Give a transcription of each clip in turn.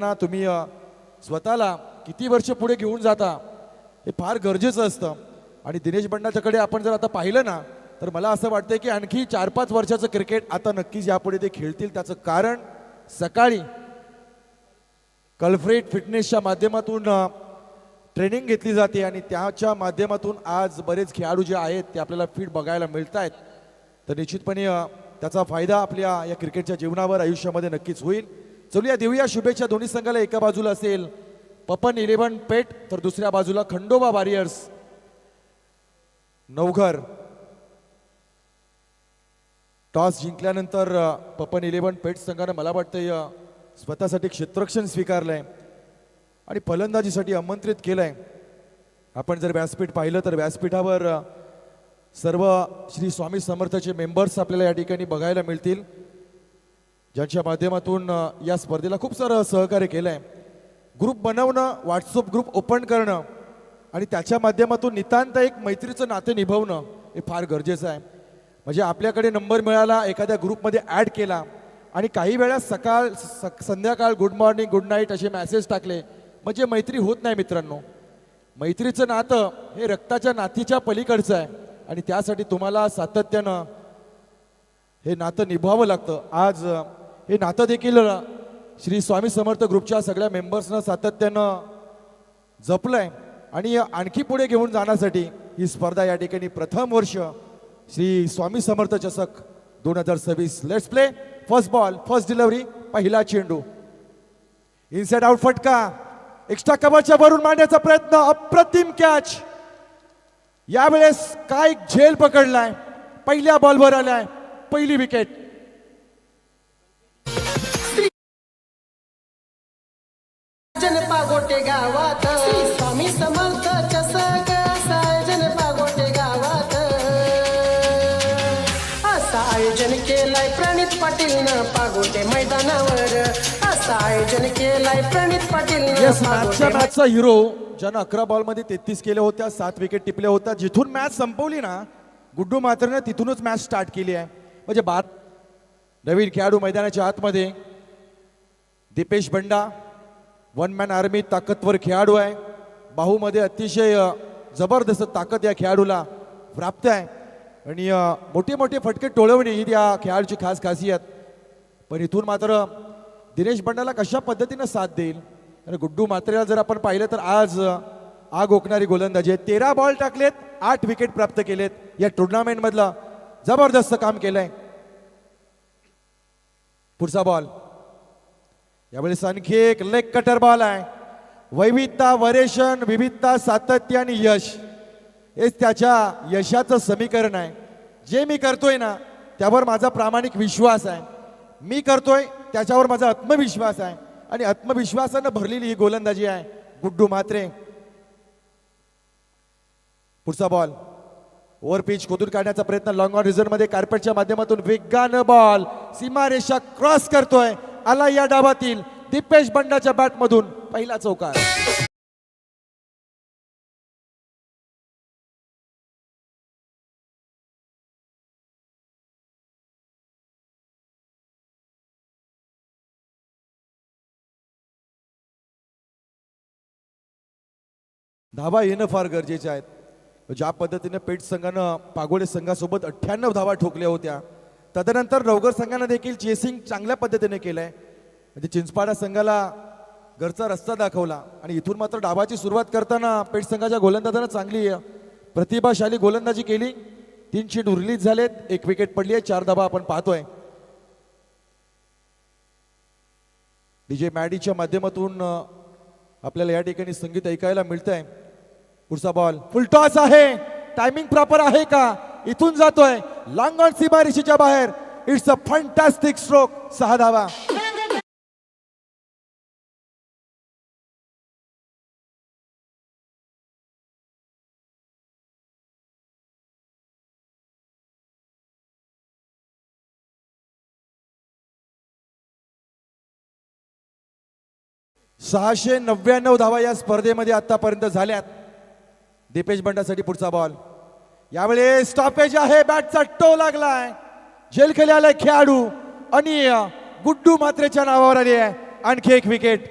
ना तुम्ही स्वतःला किती वर्ष पुढे घेऊन जाता हे फार गरजेचं असतं. आणि दिनेश बंडाच्याकडे आपण जर आता पाहिलं ना तर मला असं वाटतंय की आणखी 4-5 वर्षाचं क्रिकेट आता नक्कीच यापुढे ते खेळतील. त्याचं कारण सकाळी कल्फ्रेट फिटनेसच्या माध्यमातून ट्रेनिंग घेतली जाते आणि त्याच्या माध्यमातून आज बरेच खेळाडू जे आहेत ते आपल्याला फिट बघायला मिळत आहेत. तर निश्चितपणे त्याचा फायदा आपल्या या क्रिकेटच्या जीवनावर आयुष्यामध्ये नक्कीच होईल. चलूया देऊया शुभेच्छा. दोन्ही संघाला एका बाजूला असेल पपन 11 पेट तर दुसऱ्या बाजूला खंडोबा वॉरियर्स नवघर. टॉस जिंकल्यानंतर पपन 11 पेट संघाने मला वाटतं स्वतःसाठी क्षेत्ररक्षण स्वीकारलंय आणि फलंदाजीसाठी आमंत्रित केलंय. आपण जर व्यासपीठ पाहिलं तर व्यासपीठावर सर्व श्री स्वामी समर्थाचे मेंबर्स आपल्याला या ठिकाणी बघायला मिळतील, ज्यांच्या माध्यमातून या स्पर्धेला खूप सारं सहकार्य केलंय. ग्रुप बनवणं, व्हॉट्सअप ग्रुप ओपन करणं आणि त्याच्या माध्यमातून नितांत एक मैत्रीचं नाते निभावणं हे फार गरजेचं आहे. म्हणजे आपल्याकडे नंबर मिळाला, एखाद्या ग्रुपमध्ये ॲड केला आणि काही वेळा सकाळ संध्याकाळ गुड मॉर्निंग गुड नाईट असे मेसेज टाकले म्हणजे मैत्री होत नाही मित्रांनो. मैत्रीचं नातं हे रक्ताच्या नातीच्या पलीकडचं आहे आणि त्यासाठी तुम्हाला सातत्यानं हे नातं निभावावं लागतं. आज हे नातं देखील श्री स्वामी समर्थ ग्रुपच्या सगळ्या मेंबर्सनं सातत्यानं जपलंय आणि आणखी पुढे घेऊन जाण्यासाठी ही स्पर्धा या ठिकाणी प्रथम वर्ष श्री स्वामी समर्थ चषक 2026. Let's play. First ball, first delivery, पहिला चेंडू, इनसाइड आउट फटका, एक्स्ट्रा कव्हरच्या वरून मारण्याचा प्रयत्न, अप्रतिम कॅच. यावेळेस काय झेल पकडलाय, पहिल्या बॉलवर आलाय, पहिली विकेट. पागोटे गावात स्वामी समर्थ चषक आयोजन पागोटे गावात असं आयोजन केलंय प्रणित पाटीलनं पागोटे मैदानावर. असं आयोजन केलंय प्रणित पाटीलनं. मॅचचा हिरो ज्यानं 11 बॉलमध्ये 33 केल्या होत्या, 7 विकेट टिपल्या होत्या. जिथून मॅच संपवली ना गुड्डू मात्रेनं तिथूनच मॅच स्टार्ट केली आहे. म्हणजे नवीन खेळाडू मैदानाच्या आतमध्ये दीपेश बंडा, वन मॅन आर्मी, ताकदवर खेळाडू आहे. बाहूमध्ये अतिशय जबरदस्त ताकद या खेळाडूला प्राप्त आहे आणि मोठे मोठे फटके टोळवणे ही त्या खेळाडूची खास खासियत. पण इथून मात्र दिनेश बंडाला कशा पद्धतीनं साथ देईल. आणि गुड्डू मात्रेला जर आपण पाहिलं तर आज आग ओकणारी गोलंदाजी आहे. 13 बॉल टाकलेत, 8 विकेट प्राप्त केलेत. या टुर्नामेंटमधलं जबरदस्त काम केलंय. पुढचा बॉल, यावेळेस आणखी एक लेग कटर बॉल आहे. वैविधता, वरेशन, विविधता, सातत्य आणि यश हेच त्याच्या यशाचं समीकरण आहे. जे मी करतोय ना त्यावर माझा प्रामाणिक विश्वास आहे. मी करतोय त्याच्यावर माझा आत्मविश्वास आहे आणि आत्मविश्वासानं भरलेली ही गोलंदाजी आहे गुड्डू मात्रे. पुढचा बॉल, ओव्हर पिच खोदून काढण्याचा प्रयत्न, लॉंग ऑन रिझन मध्ये कार्पेटच्या माध्यमातून वेगानं बॉल सीमारेषा क्रॉस करतोय. आला या डावातील दीपेश बंडाच्या बॅट मधून पहिला चौकार. धावा येणं फार गरजेचे आहेत. ज्या पद्धतीने पेट संघानं पागोडे संघासोबत 98 धावा ठोकल्या होत्या, तदनंतर नवघर संघानं देखील चेसिंग चांगल्या पद्धतीने केलंय. म्हणजे चिंचपाडा संघाला घरचा रस्ता दाखवला आणि इथून मात्र डावाची सुरुवात करताना पेट संघाच्या गोलंदाजानं चांगली प्रतिभाशाली गोलंदाजी केली. 3 चेंडू रिलीज झालेत, 1 विकेट पडली आहे, 4 धावा आपण पाहतोय. डीजे मॅडीच्या माध्यमातून आपल्याला या ठिकाणी संगीत ऐकायला मिळतंय. पुढचा बॉल, फुल टॉस आहे, टायमिंग प्रॉपर आहे का, इथून जातोय लॉंग ऑन सीमारेषेच्या बाहेर. इट्स अ फंटॅस्टिक स्ट्रोक, 6 धावा. सहाशे 99 धावा या स्पर्धेमध्ये आतापर्यंत झाल्यात दीपेश बंडासाठी. पुढचा बॉल, यावेळी स्टॉपेज आहे, बॅटचा टो लागलाय, झेल खाली आलाय खेळाडू आणि गुड्डू मात्रेच्या नावावर आली आहे आणखी एक विकेट.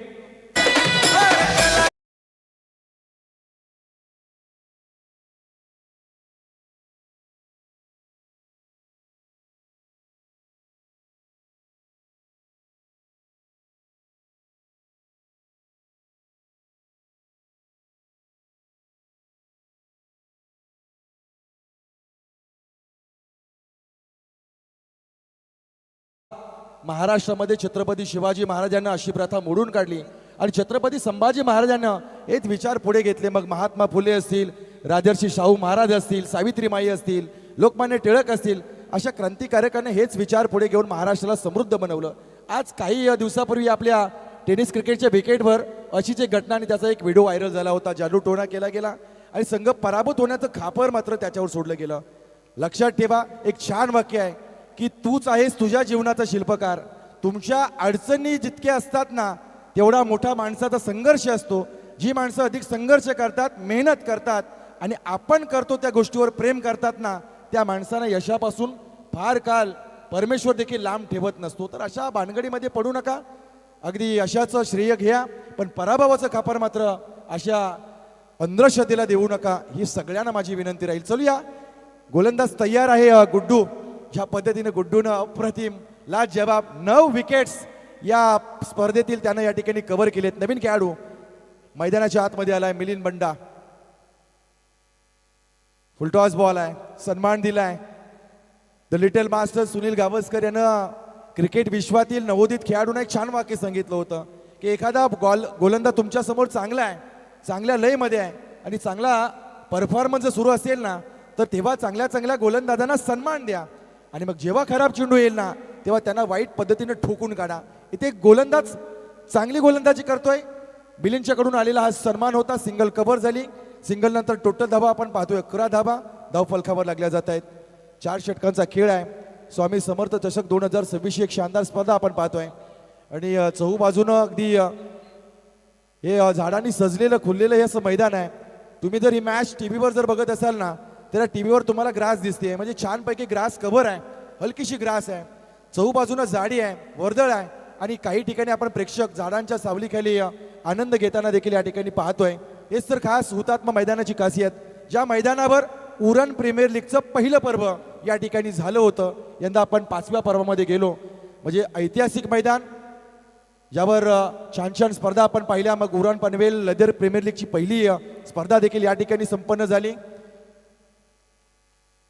महाराष्ट्रामध्ये छत्रपती शिवाजी महाराजांना अशी प्रथा मोडून काढली आणि छत्रपती संभाजी महाराजांना हेच विचार पुढे घेतले. मग महात्मा फुले असतील, राजर्षी शाहू महाराज असतील, सावित्रीमाई असतील, लोकमान्य टिळक असतील, अशा क्रांतिकारकांनी हेच विचार पुढे घेऊन महाराष्ट्राला समृद्ध बनवलं. आज काही दिवसापूर्वी आपल्या टेनिस क्रिकेटच्या विकेटवर अशीच एक घटना आणि त्याचा एक व्हिडिओ व्हायरल झाला होता. जादूटोणा केला गेला आणि संघ पराभूत होण्याचं खापर मात्र त्याच्यावर सोडलं गेलं. लक्षात ठेवा, एक छान वाक्य आहे की तूच आहेस तुझ्या जीवनाचा शिल्पकार. तुमच्या अडचणी जितक्या असतात ना तेवढा मोठा माणसाचा संघर्ष असतो. जी माणसं अधिक संघर्ष करतात, मेहनत करतात आणि आपण करतो त्या गोष्टीवर प्रेम करतात ना, त्या माणसांना यशापासून फार काळ परमेश्वर देखील लांब ठेवत नसतो. तर अशा भानगडीमध्ये पडू नका. अगदी अशाचं श्रेय घ्या, पण पराभवाचं खापर मात्र अशा अंधश्रद्धेला देऊ नका, ही सगळ्यांना माझी विनंती राहील. चलूया, गोलंदाज तयार आहे गुड्डू. ज्या पद्धतीने गुड्डूनं अप्रतिम लाजवाब 9 विकेट्स या स्पर्धेतील त्यानं या ठिकाणी कव्हर केलेत. नवीन खेळाडू मैदानाच्या आतमध्ये आलाय मिलिंद बंडा. फुलटॉस बॉल आहे, सन्मान दिलाय. The little master Sunil Gavaskar यानं क्रिकेट विश्वातील नवोदित खेळाडूंना एक छान वाक्य सांगितलं होतं की एखादा गोलंदाज तुमच्या समोर चांगला आहे, चांगल्या लयमध्ये आहे आणि चांगला परफॉर्मन्स सुरू असेल ना, तर तेव्हा चांगल्या चांगल्या गोलंदाजांना सन्मान द्या आणि मग जेव्हा खराब चेंडू येईल ना तेव्हा त्यांना वाईट पद्धतीने ठोकून काढा. इथे गोलंदाज चांगली गोलंदाजी करतोय. बिलिंगच्याकडून आलेला हा सन्मान होता. सिंगल कव्हर झाली. सिंगल नंतर टोटल धाबा आपण पाहतोय 11 धाबा धाव फलकावर लागल्या जात आहेत. 4 षटकांचा खेळ आहे. स्वामी समर्थ चषक 2026 एक शानदार स्पर्धा आपण पाहतोय आणि चहूबाजूनं अगदी हे झाडांनी सजलेलं खुललेलं हे असं मैदान आहे. तुम्ही जर ही मॅच टीव्हीवर जर बघत असाल ना तर टीव्हीवर तुम्हाला ग्रास दिसते, म्हणजे छानपैकी ग्रास कव्हर आहे, हलकीशी ग्रास आहे, चहूबाजूनं जाडी आहे, वर्दळ आहे आणि काही ठिकाणी आपण प्रेक्षक झाडांच्या सावलीखाली आनंद घेताना देखील या ठिकाणी पाहतोय. हेच तर खास हुतात्मा मैदानाची खासियत. ज्या मैदानावर उरण प्रीमियर लीगचं पहिलं पर्व या ठिकाणी झालं होतं, यंदा आपण 5व्या पर्वामध्ये गेलो. म्हणजे ऐतिहासिक मैदान ज्यावर छान छान स्पर्धा आपण पाहिल्या. मग उरण पनवेल लेदर प्रीमियर लीगची पहिली स्पर्धा देखील या ठिकाणी संपन्न झाली.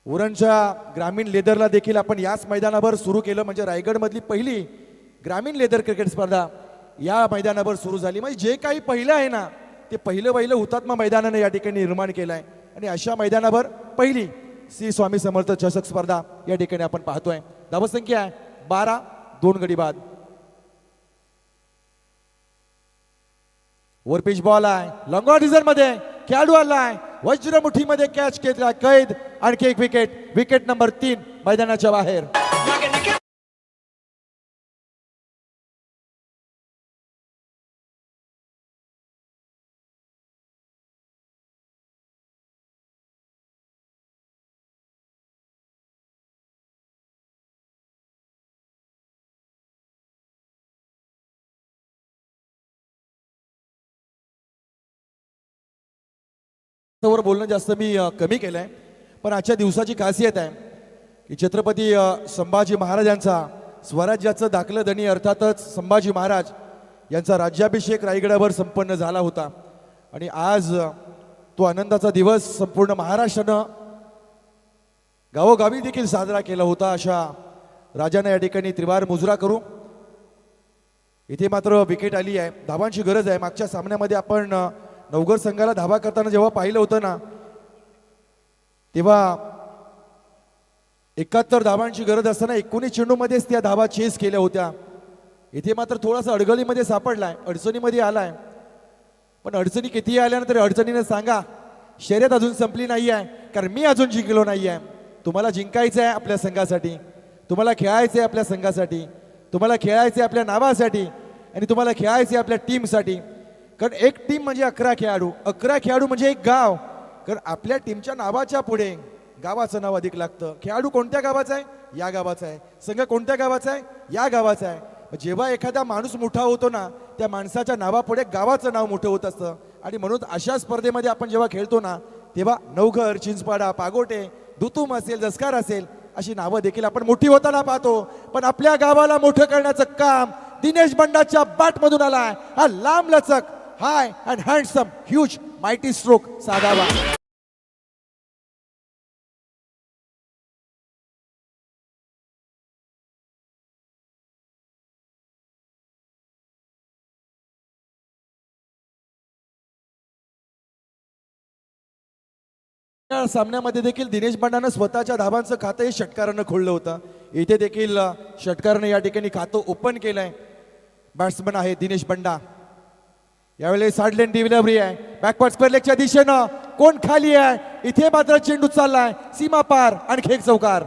उरणच्या ग्रामीण लेदरला देखील आपण याच मैदानावर सुरू केलं, म्हणजे रायगडमधली पहिली ग्रामीण लेदर क्रिकेट स्पर्धा या मैदानावर सुरू झाली. म्हणजे जे काही पहिलं आहे ना ते पहिलं हुतात्मा मैदानानं या ठिकाणी निर्माण केलं आहे आणि अशा मैदानावर पहिली श्री स्वामी समर्थ चषक स्पर्धा या ठिकाणी आपण पाहतोय. धावसंख्या आहे 12, 2 गडी बाद. वर पिच बॉल आहे, लॉंग ऑन मध्ये खेळाडू आलाय, वज्रमुठीमध्ये कॅच केला, कैद. आणखी एक विकेट, विकेट नंबर 3 मैदानाच्या बाहेर. वर बोलणं जास्त मी कमी केलंय, पण आजच्या दिवसाची खासियत आहे की छत्रपती संभाजी महाराजांचा स्वराज्याचं दाखलं धनी अर्थातच संभाजी महाराज यांचा राज्याभिषेक रायगडावर संपन्न झाला होता आणि आज तो आनंदाचा दिवस संपूर्ण महाराष्ट्रानं गावोगावी देखील साजरा केला होता. अशा राजाने या ठिकाणी त्रिवार मुजरा करू. इथे मात्र विकेट आली आहे, धावांची गरज आहे. मागच्या सामन्यामध्ये आपण नवघर संघाला धावा करताना जेव्हा पाहिलं होतं ना तेव्हा 71 धावांची गरज असताना 19 चेंडूमध्येच त्या धावा चेस केल्या होत्या. इथे मात्र थोडासा अडगळीमध्ये सापडलाय, अडचणीमध्ये आलाय. पण अडचणी कितीही आल्यानंतर अडचणीने सांगा शर्यत अजून संपली नाही आहे, कारण मी अजून जिंकलो नाही आहे. तुम्हाला जिंकायचं आहे आपल्या संघासाठी, तुम्हाला खेळायचं आहे आपल्या संघासाठी, तुम्हाला खेळायचं आहे आपल्या नावासाठी आणि तुम्हाला खेळायचं आहे आपल्या टीमसाठी. कारण एक टीम म्हणजे 11 खेळाडू, 11 खेळाडू म्हणजे एक गाव. कारण आपल्या टीमच्या नावाच्या पुढे गावाचं नाव अधिक लागतं. खेळाडू कोणत्या गावाचा आहे? या गावाचा आहे. संघ कोणत्या गावाचा आहे? या गावाचा आहे. जेव्हा एखादा माणूस मोठा होतो ना त्या माणसाच्या नावापुढे गावाचं नाव मोठं होत असतं आणि म्हणून अशा स्पर्धेमध्ये आपण जेव्हा खेळतो ना तेव्हा नवघर, चिंचपाडा, पागोटे, दुतुम असेल, जसकार असेल अशी नावं देखील आपण मोठी होताना पाहतो. पण आपल्या गावाला मोठं करण्याचं काम दिनेश बंडाच्या बॅटमधून आलाय. हा लांब लचक, high and handsome, huge, mighty stroke साधावा. या सामन्यामध्ये देखील दिनेश बंडानं स्वतःच्या धाबांचं खातं हे षटकारानं खोललं होतं. इथे देखील षटकारानं या ठिकाणी खातं ओपन केलंय. बॅट्समन आहे दिनेश बंडा. यावेळी साडलेन डिलिव्हरी आहे बॅकवर्ड स्क्वेअर लेगच्या दिशेनं. कोण खाली आहे? इथे मात्र चेंडू चाललाय सीमा पार. आणखी एक चौकार.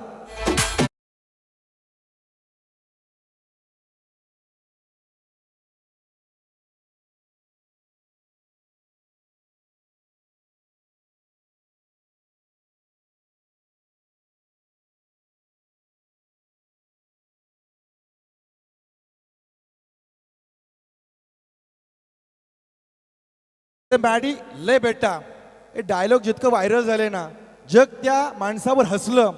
मॅडी ले बेटा हे डायलॉग जितकं व्हायरल झाले ना, जग त्या माणसावर हसलं.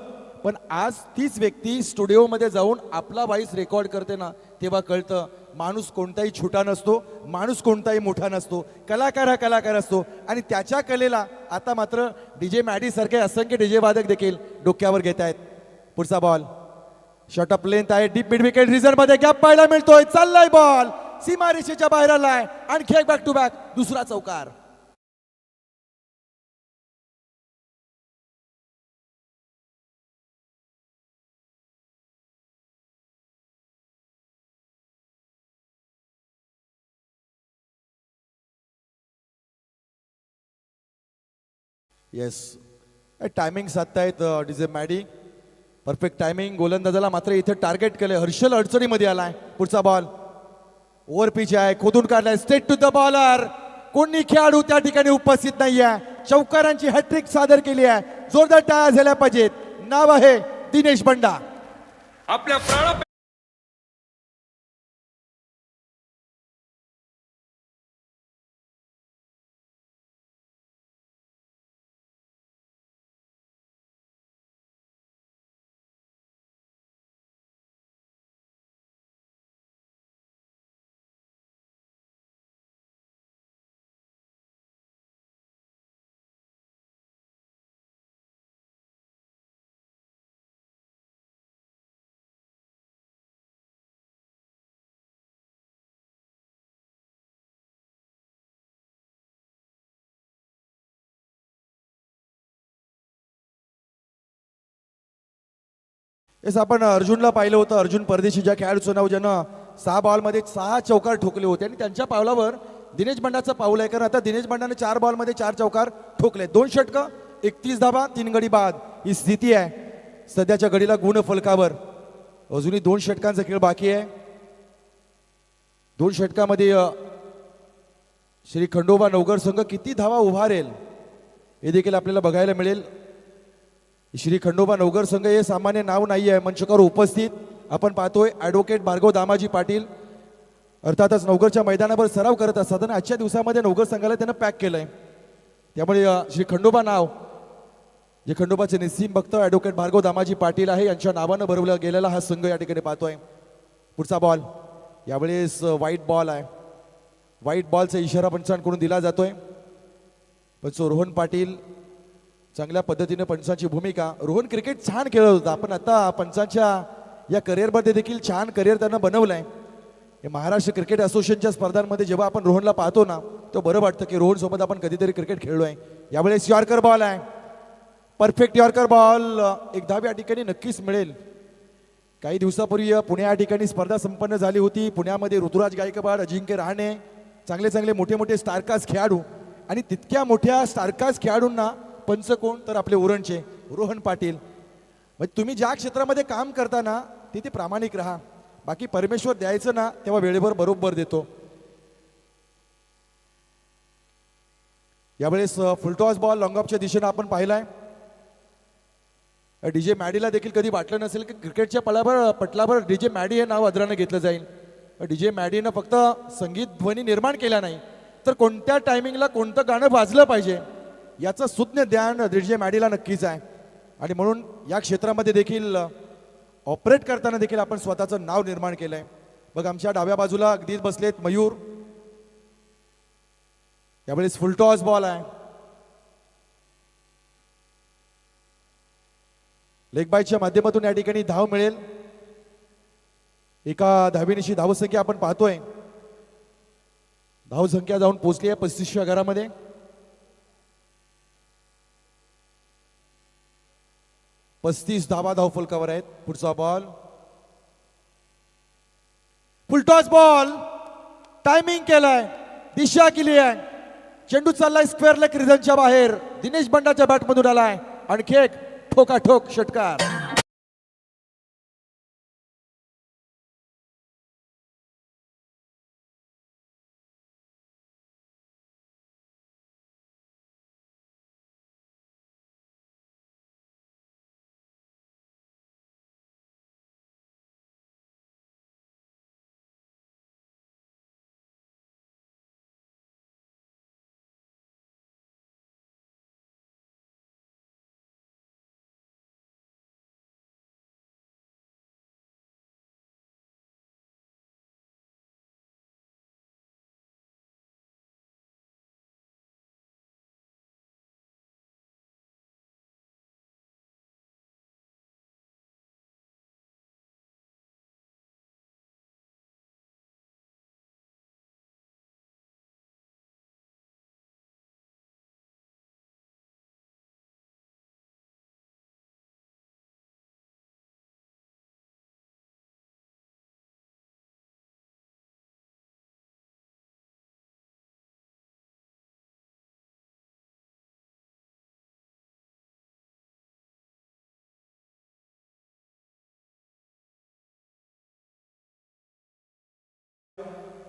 पण आज तीच व्यक्ती स्टुडिओमध्ये जाऊन आपला व्हॉइस रेकॉर्ड करते ना, तेव्हा कळतं माणूस कोणताही छोटा नसतो, माणूस कोणताही मोठा नसतो. कलाकार हा कलाकार असतो. आणि त्याच्या कलेला आता मात्र डीजे मॅडी सारखे असंख्य डीजे वादक देखील डोक्यावर घेत आहेत. पुढचा बॉल शॉट अप लेंथ आहे. डीप मिड विकेट रिझन मध्ये गॅप पाहायला मिळतोय. चाललाय बॉल सीमारेषेच्या बाहेर आलाय. आणखी एक बॅक टू बॅक दुसरा चौकार. येस टायमिंग साधतायत डीजे मॅडी. Perfect timing. गोलंदाजाला मात्र इथे टार्गेट केलंय. हर्षल अडचणीमध्ये आलाय. पुढचा बॉल ओव्हर पिच आहे. खोदून काढलाय. Straight to the bowler. कोणी खेळाडू त्या ठिकाणी उपस्थित नाहीये. चौकारांची हॅट्रिक सादर केली आहे. जोरदार टाळ्या झाल्या पाहिजेत. नाव आहे दिनेश बंडा. आपल्या प्राणा येस आपण अर्जुनला पाहिलं होतं. अर्जुन परदेशी ज्या खेळाडूचं नाव ज्यानं 6 बॉलमध्ये 6 चौकार ठोकले होते. आणि त्यांच्या पावलावर दिनेश बंडाचं पाऊल आहे. कारण आता दिनेश बंडाने 4 बॉलमध्ये 4 चौकार ठोकले. 2 षटकं 31 धाबा 3 गडी बाद ही स्थिती आहे सध्याच्या घडीला गुण फलकावर. अजूनही 2 षटकांचा खेळ बाकी आहे. 2 षटकामध्ये श्री खंडोबा नवघर संघ किती धावा उभारेल हे देखील आपल्याला बघायला मिळेल. श्री खंडोबा नवघर संघ हे सामान्य नाव नाही आहे. मंचकावर उपस्थित आपण पाहतोय ॲडव्होकेट भार्गव दामाजी पाटील अर्थातच नवघरच्या मैदानावर सराव करत असतात. आणि आजच्या दिवसामध्ये नवघर संघाला त्यानं पॅक केलंय. त्यामुळे श्री खंडोबा नाव जे खंडोबाचे निस्सीम भक्त ॲडव्होकेट भार्गव दामाजी पाटील आहे यांच्या नावानं भरवला गेलेला हा संघ या ठिकाणी पाहतोय. पुढचा बॉल यावेळेस व्हाईट बॉल आहे. व्हाईट बॉलचा इशारा पंचांकडून दिला जातोय. पंच रोहन पाटील चांगल्या पद्धतीने पंचांची भूमिका. रोहन क्रिकेट छान खेळत होता. पण आता पंचांच्या या करिअरमध्ये देखील छान करिअर त्यानं बनवलंय. हे महाराष्ट्र क्रिकेट असोसिएशनच्या स्पर्धांमध्ये जेव्हा आपण रोहनला पाहतो ना, तो बरं वाटतं की रोहन सोबत आपण कधीतरी क्रिकेट खेळलोय. यावेळेस यॉर्कर बॉल आहे. Perfect yorker ball. एक धाव या ठिकाणी नक्कीच मिळेल. काही दिवसापूर्वी पुणे या ठिकाणी स्पर्धा संपन्न झाली होती. पुण्यामध्ये ऋतुराज गायकवाड, अजिंक्य रहाणे चांगले चांगले मोठे मोठे स्टारकास्ट खेळाडू. आणि तितक्या मोठ्या स्टारकास्ट खेळाडूंना पंच कोण तर आपले उरणचे रोहन पाटील. म्हणजे तुम्ही ज्या क्षेत्रामध्ये काम करताना तिथे प्रामाणिक राहा. बाकी परमेश्वर द्यायचं ना तेव्हा वेळेवर बरोबर देतो. यावेळेस फुलटॉस बॉल लॉंगऑफच्या दिशेनं आपण पाहिलाय. डीजे मॅडीला देखील कधी वाटलं नसेल की क्रिकेटच्या पटलावर डीजे मॅडी हे नाव आदरानं घेतलं जाईल. डीजे मॅडीनं फक्त संगीत ध्वनी निर्माण केला नाही तर कोणत्या टायमिंगला कोणतं गाणं वाजलं पाहिजे याचं सुज्ञ ज्ञान डीजे मॅडीला नक्कीच आहे. आणि म्हणून या क्षेत्रामध्ये देखील ऑपरेट करताना देखील आपण स्वतःचं नाव निर्माण केलंय. बघ आमच्या डाव्या बाजूला अगदीच बसलेत मयूर. यावेळेस फुलटॉस बॉल आहे. लेग बायच्या माध्यमातून या ठिकाणी धाव मिळेल. एका धावेनिशी धावसंख्या आपण पाहतोय. धावसंख्या जाऊन पोहोचली आहे 35व्या घरामध्ये. 35 धावा धावफलकावर आहेत. पुढचा बॉल फुलटॉस बॉल, टायमिंग केलाय, दिशा केली आहे, चेंडू चाललाय स्क्वेअर लेग रिझनच्या बाहेर. दिनेश बंडाच्या बॅटमधून आलाय आणखी एक ठोकाठोक षटकार.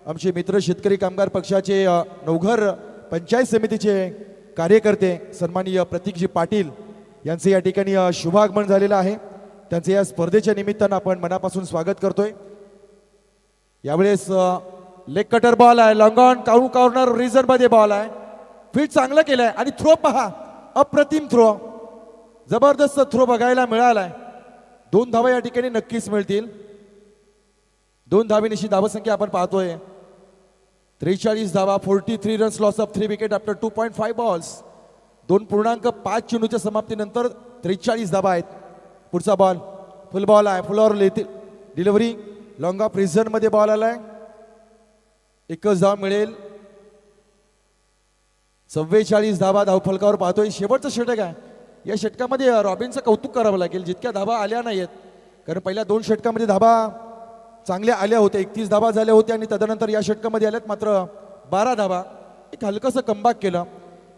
आमचे मित्र शेतकरी कामगार पक्षाचे नवघर पंचायत समितीचे कार्यकर्ते सन्माननीय प्रतीकजी पाटील यांचे या ठिकाणी शुभागमन झालेलं आहे. त्यांचे या स्पर्धेच्या निमित्तानं आपण मनापासून स्वागत करतोय. यावेळेस लेग कटर बॉल आहे, लॉंग ऑन कॉर्नर रिझन मध्ये बॉल आहे. फील्ड चांगलं केलंय आणि थ्रो पहा, अप्रतिम थ्रो, जबरदस्त थ्रो बघायला मिळालाय. 2 धावा या ठिकाणी नक्कीच मिळतील. 2 धावेनिशी धावसंख्या आपण पाहतोय 43 धावा, 43 runs, loss of 3 wicket after 2.5 balls. 2.5 चेंडूच्या समाप्तीनंतर 43 धावा आहेत. पुढचा बॉल फुल बॉल आहे, फुलवर डिलिव्हरी, लॉंग ऑफ रिझन मध्ये बॉल आलाय. एकच धाव मिळेल. 44 धावा धावफलकावर पाहतोय. शेवटचं षटक आहे. या षटकामध्ये रॉबिनचं कौतुक करावं लागेल, जितक्या धावा आल्या नाहीयेत, कारण पहिल्या 2 षटकामध्ये धावा चांगल्या आल्या होत्या, 31 धावा झाल्या होत्या आणि तदनंतर या षटकामध्ये आल्यात मात्र 12 धावा. एक हलकंसं कमबॅक केलं,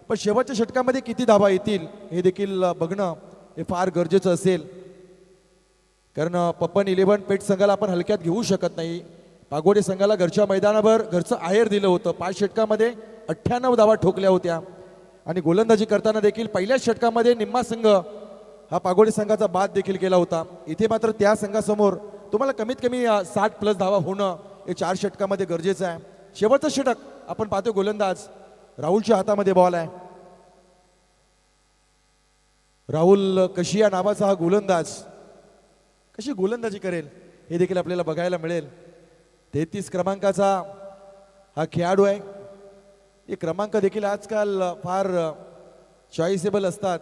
पण शेवटच्या षटकामध्ये किती धावा येतील हे देखील बघणं हे फार गरजेचं असेल. कारण पप्पन 11 पेठ संघाला आपण हलक्यात घेऊ शकत नाही. पागोडे संघाला घरच्या मैदानावर घरचं आहेर दिलं होतं. 5 षटकामध्ये 98 धावा ठोकल्या होत्या आणि गोलंदाजी करताना देखील पहिल्याच षटकामध्ये निम्मा संघ हा पागोडे संघाचा बाद देखील केला होता. इथे मात्र त्या संघासमोर तुम्हाला कमीत कमी 60+ धावा होणं हे 4 षटकामध्ये गरजेचं आहे. शेवटचं षटक आपण पाहतो. गोलंदाज राहुलच्या हातामध्ये बॉल आहे. राहुल कशिया नावाचा हा गोलंदाज कशी गोलंदाजी करेल हे देखील आपल्याला बघायला मिळेल. 33 क्रमांकाचा हा खेळाडू आहे. हे क्रमांक देखील आजकाल फार चॉईसेबल असतात.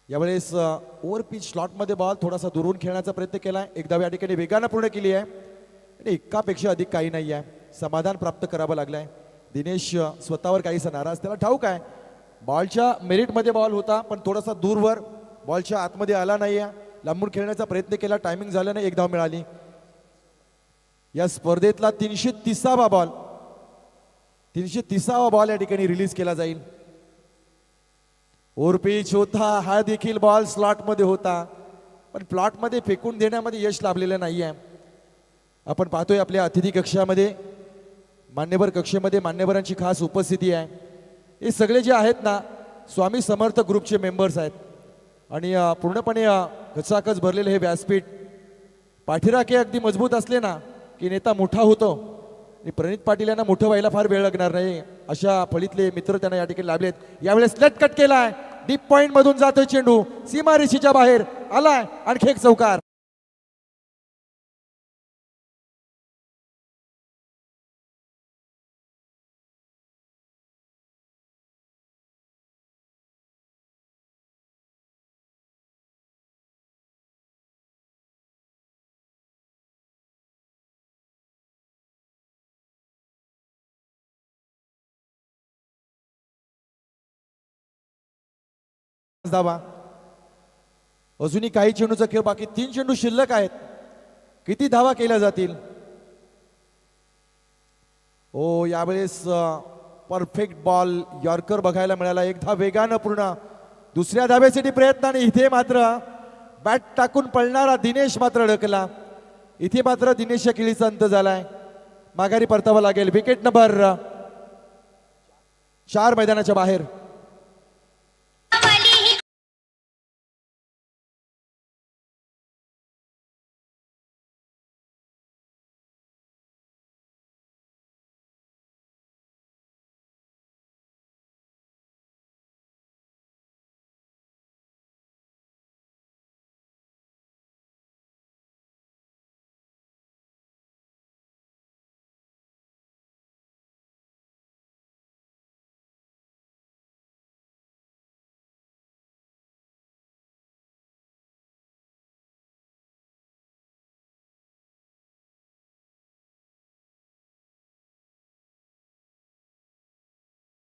यावेळेस ओव्हर पिच स्लॉटमध्ये बॉल थोडासा दुरून खेळण्याचा प्रयत्न केलाय. एक धाव या ठिकाणी वेगानं पूर्ण केली आहे आणि एकापेक्षा अधिक काही नाही आहे. समाधान प्राप्त करावं लागलंय. दिनेश स्वतःवर काहीसा नाराज, त्याला ठाऊक आहे बॉलच्या मेरिटमध्ये बॉल होता, पण थोडासा दूरवर बॉलच्या आतमध्ये आला नाही आहे. लांबून खेळण्याचा प्रयत्न केला, टायमिंग झालं नाही, एक धाव मिळाली. या स्पर्धेतला 330वा बॉल 330वा बॉल या ठिकाणी रिलीज केला जाईल. ओव्हर पिच होता, हा देखील बॉल स्लॉटमध्ये होता, पण प्लॉटमध्ये फेकून देण्यामध्ये यश लाभलेलं नाही आहे. आपण पाहतोय आपल्या अतिथी कक्षामध्ये, मान्यवर कक्षेमध्ये मान्यवरांची खास उपस्थिती आहे. हे सगळे जे आहेत ना स्वामी समर्थ ग्रुपचे मेंबर्स आहेत आणि पूर्णपणे खचाखच भरलेले हे व्यासपीठ. पाठीराखे अगदी मजबूत असले ना की नेता मोठा होतो आणि प्रणित पाटील यांना मोठं व्हायला फार वेळ लागणार नाही. अशा फळीतले मित्र त्यांना या ठिकाणी लाभलेत. यावेळेस लेट कट केलाय, डीप पॉइंट मधून जातोय चेंडू, सीमारेषेच्या बाहेर आलाय, आणखी एक चौकार. धावा अजूनही काही चेंडूचा खेळ बाकी, 3 चेंडू शिल्लक आहेत. किती धावा केल्या जातील? ओ यावेळेस परफेक्ट बॉल यॉर्कर बघायला मिळाला. एक धाव वेगानं पूर्ण. दुसऱ्या धावेसाठी प्रयत्न आणि इथे मात्र बॅट टाकून पळणारा दिनेश मात्र अडकला. इथे मात्र दिनेशच्या खेळीचा अंत झालाय. माघारी परतावं लागेल. विकेट नंबर 4 मैदानाच्या बाहेर.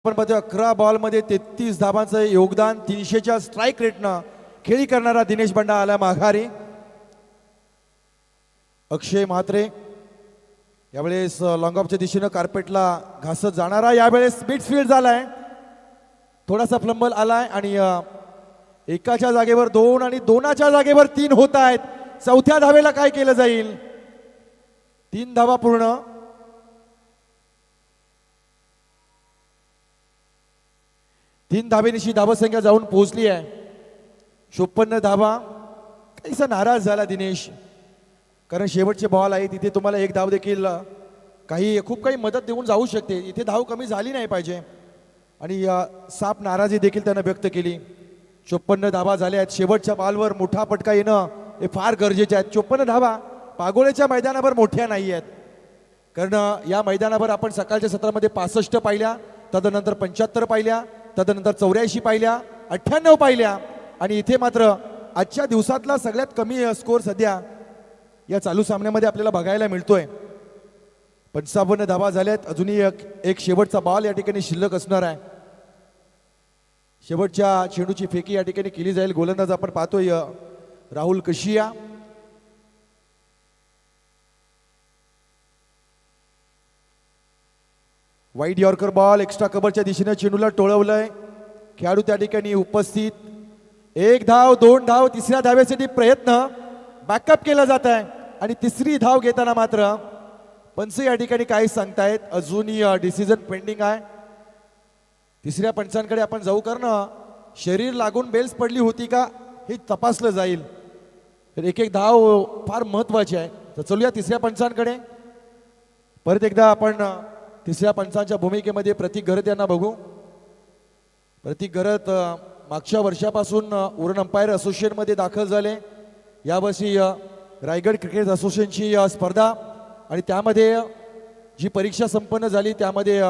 पण मध्ये 11 बॉलमध्ये 33 धावांचं योगदान, 300च्या स्ट्राईक रेटनं खेळी करणारा दिनेश बंडा आला माघारी. अक्षय म्हात्रे यावेळेस लॉंग ऑफच्या दिशेनं कार्पेटला घासत जाणारा. यावेळेस मिडफील्ड झालाय. थोडासा फ्लंबल आलाय आणि एकाच्या जागेवर 2 आणि 2च्या जागेवर 3 होत आहेत. चौथ्या धावेला काय केलं जाईल? 3 धावा पूर्ण. 3 धावेनिशी धावसंख्या जाऊन पोहोचली आहे 56 धावा. काहीसा नाराज झाला दिनेश, कारण शेवटचे बॉल आहे. तिथे तुम्हाला एक धाव देखील खूप काही मदत देऊन जाऊ शकते. इथे धाव कमी झाली नाही पाहिजे आणि साफ नाराजी देखील त्यानं व्यक्त केली. 54 धावा झाल्या आहेत. शेवटच्या बॉलवर मोठा फटका येणं हे फार गरजेचे आहेत. 54 धावा पागोळ्याच्या मैदानावर मोठ्या नाही आहेत, कारण या मैदानावर आपण सकाळच्या सत्रामध्ये 65 पाहिल्या, तदनंतर 75 पाहिल्या, तदनंतर 84 पाहिल्या, 98 पाहिल्या आणि इथे मात्र आजच्या दिवसातला सगळ्यात कमी स्कोर सध्या या चालू सामन्यामध्ये आपल्याला बघायला मिळतोय. 55 धावा झाल्यात. अजूनही एक शेवटचा बॉल या ठिकाणी शिल्लक असणार आहे. शेवटच्या चेंडूची फेकी या ठिकाणी केली जाईल. गोलंदाज आपण पाहतोय Rahul Kashiya. Wide yorker ball extra कव्हरच्या दिशेने चेंडूला टोळवलंय. खेळाडू त्या ठिकाणी उपस्थित. 1 धाव, 2 धाव, तिसऱ्या धावेसाठी प्रयत्न बॅकअप केला जात आहे आणि तिसरी धाव घेताना मात्र पंच या ठिकाणी काय सांगतायत? अजूनही डिसिजन पेंडिंग आहे. तिसऱ्या पंचांकडे आपण जाऊ, कारण शरीर लागून बेल्स पडली होती का हे तपासलं जाईल. तर एक धाव फार महत्वाची आहे. तर चलूया तिसऱ्या पंचांकडे. परत एकदा आपण तिसऱ्या पंचांच्या भूमिकेमध्ये प्रतीक घरत यांना बघू. प्रतीक घरत मागच्या वर्षापासून उरण अंपायर असोसिएशनमध्ये दाखल झाले. यावर्षी रायगड क्रिकेट असोसिएशनची स्पर्धा आणि त्यामध्ये जी परीक्षा संपन्न झाली त्यामध्ये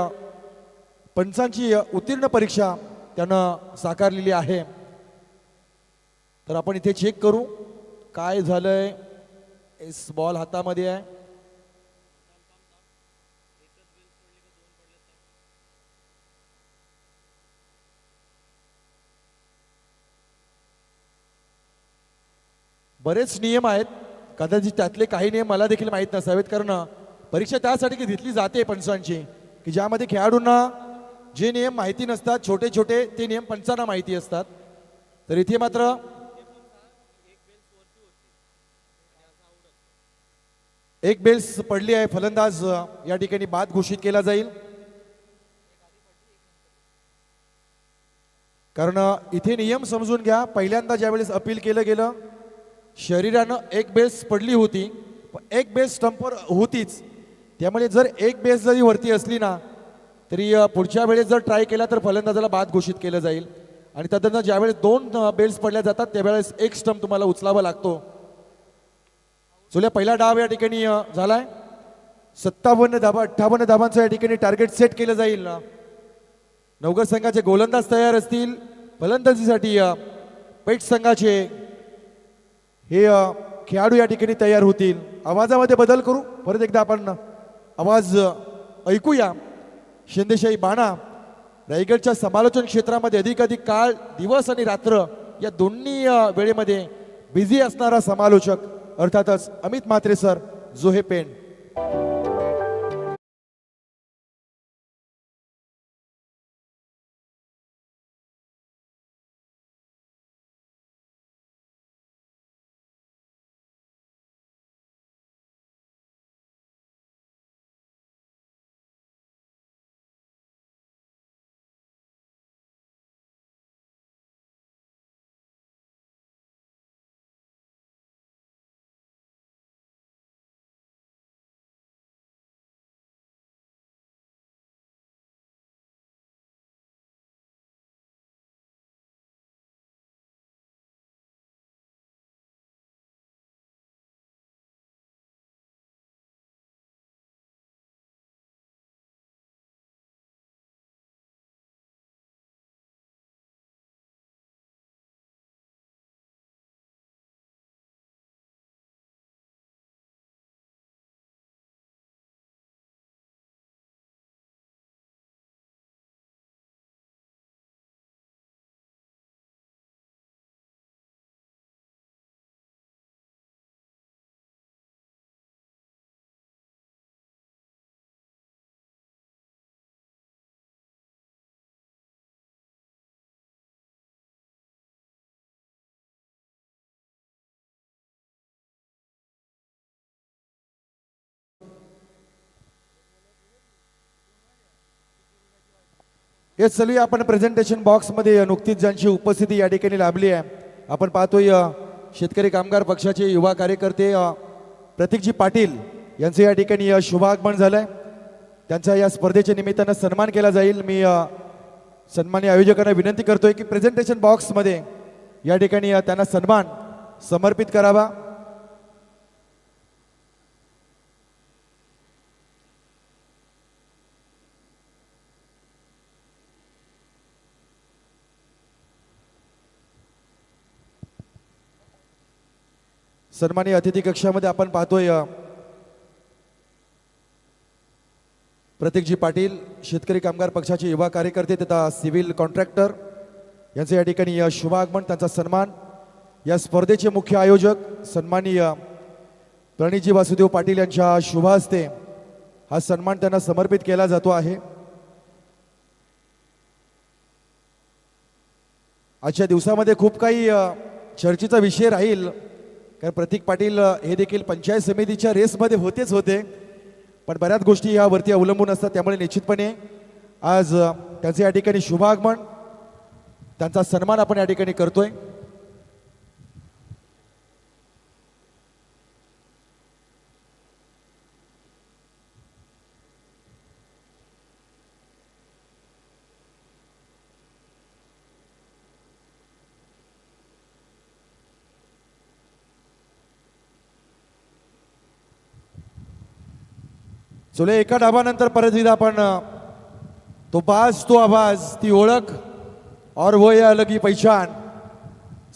पंचांची उत्तीर्ण परीक्षा त्यानं साकारलेली आहे. तर आपण इथे चेक करू काय झालंय. एस बॉल हातामध्ये आहे. बरेच नियम आहेत, कदाचित त्यातले काही नियम मला देखील माहीत नसावेत, कारण परीक्षा त्यासाठी घेतली जाते पंचांची की ज्यामध्ये खेळाडूंना जे नियम माहिती नसतात, छोटे छोटे ते नियम पंचांना माहिती असतात. तर इथे मात्र एक बेल्स पडली आहे. फलंदाज या ठिकाणी बाद घोषित केला जाईल, कारण इथे नियम समजून घ्या. पहिल्यांदा ज्यावेळेस अपील केलं गेलं शरीरानं एक बेस पडली होती, एक बेस स्टंपवर होतीच, त्यामुळे जर एक बेस जरी वरती असली ना तरी पुढच्या वेळेस जर ट्राय केला तर फलंदाजाला बाद घोषित केलं जाईल. आणि त्यानंतर ज्यावेळेस 2 बेल्स पडल्या जातात त्यावेळेस एक स्टंप तुम्हाला उचलावा लागतो. चला पहिला डाव या ठिकाणी झालाय. 57 धावा, 58 धावांचं या ठिकाणी टार्गेट सेट केलं जाईल. नवगड संघाचे गोलंदाज तयार असतील. फलंदाजीसाठी पेठ संघाचे हे खेळाडू या ठिकाणी तयार होतील. आवाजामध्ये बदल करू, परत एकदा आपण आवाज ऐकूया. शिंदेशाही बाणा रायगडच्या समालोचन क्षेत्रामध्ये अधिकाधिक काळ, दिवस आणि रात्र या दोन्ही वेळेमध्ये बिझी असणारा समालोचक अर्थातच अमित म्हात्रे सर, जोहे पेण. हे चलूया आपण प्रेझेंटेशन बॉक्समध्ये नुकतीच ज्यांची उपस्थिती या ठिकाणी लाभली आहे. आपण पाहतोय शेतकरी कामगार पक्षाचे युवा कार्यकर्ते प्रतीकजी पाटील यांचं या ठिकाणी शुभागमन झालंय. त्यांच्या या स्पर्धेच्या निमित्तानं सन्मान केला जाईल. मी सन्मानी आयोजकांना विनंती करतोय की प्रेझेंटेशन बॉक्समध्ये या ठिकाणी त्यांना सन्मान समर्पित करावा. सन्मानी अतिथी कक्षामध्ये आपण पाहतोय प्रतीकजी पाटील, शेतकरी कामगार पक्षाचे युवा कार्यकर्ते तथा सिव्हिल कॉन्ट्रॅक्टर यांचे या ठिकाणी शुभागमन, त्यांचा सन्मान. या स्पर्धेचे मुख्य आयोजक सन्माननीय प्रणितजी वासुदेव पाटील यांच्या शुभ हस्ते हा सन्मान त्यांना समर्पित केला जातो आहे. आजच्या दिवसामध्ये खूप काही चर्चेचा विषय राहील, कारण प्रतीक पाटील हे देखील पंचायत समितीच्या रेसमध्ये होते, पण बऱ्याच गोष्टी यावरती अवलंबून असतात. त्यामुळे निश्चितपणे आज त्यांचे या ठिकाणी शुभागमन, त्यांचा सन्मान आपण या ठिकाणी करतोय. चले एका डाबानंतर परत एकदा आपण तो बाज तो आवाज, ती ओळख और वो ये अलगी पहिचान,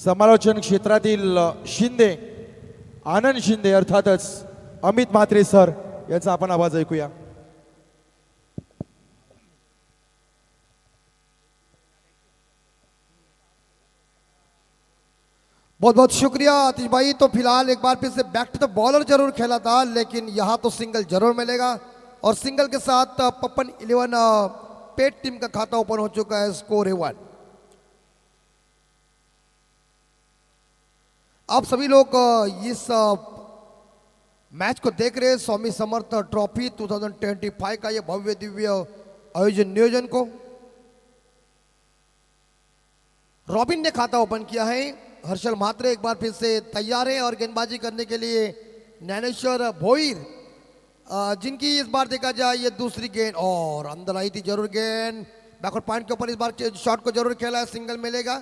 समालोचन क्षेत्रातील शिंदे, आनंद शिंदे अर्थातच अमित म्हात्रे सर याचा आपण आवाज ऐकूया. बहुत बहुत शुक्रिया आतिश भाई. तो फिलहाल एक बार फिर से बैक टू द बॉलर जरूर खेला था, लेकिन यहाँ तो सिंगल जरूर मिलेगा. और सिंगल के साथ पपन 11 पेट टीम का खाता ओपन हो चुका है. स्कोर है 1. आप सभी लोग इस मैच को देख रहे हैं, स्वामी समर्थ ट्रॉफी 2025 का ये भव्य दिव्य आयोजन नियोजन को. रॉबिन ने खाता ओपन किया है. हर्षल म्हात्रे एक बार फिर से तैयार है और गेंदबाजी करने के लिए ज्ञानेश्वर भोईर, जिनकी इस बार देखा जाए ये दूसरी गेंद और अंदर आई थी जरूर गेंद. बैकवर्ड पॉइंट के ऊपर इस बार शॉट को जरूर खेला है, सिंगल मिलेगा.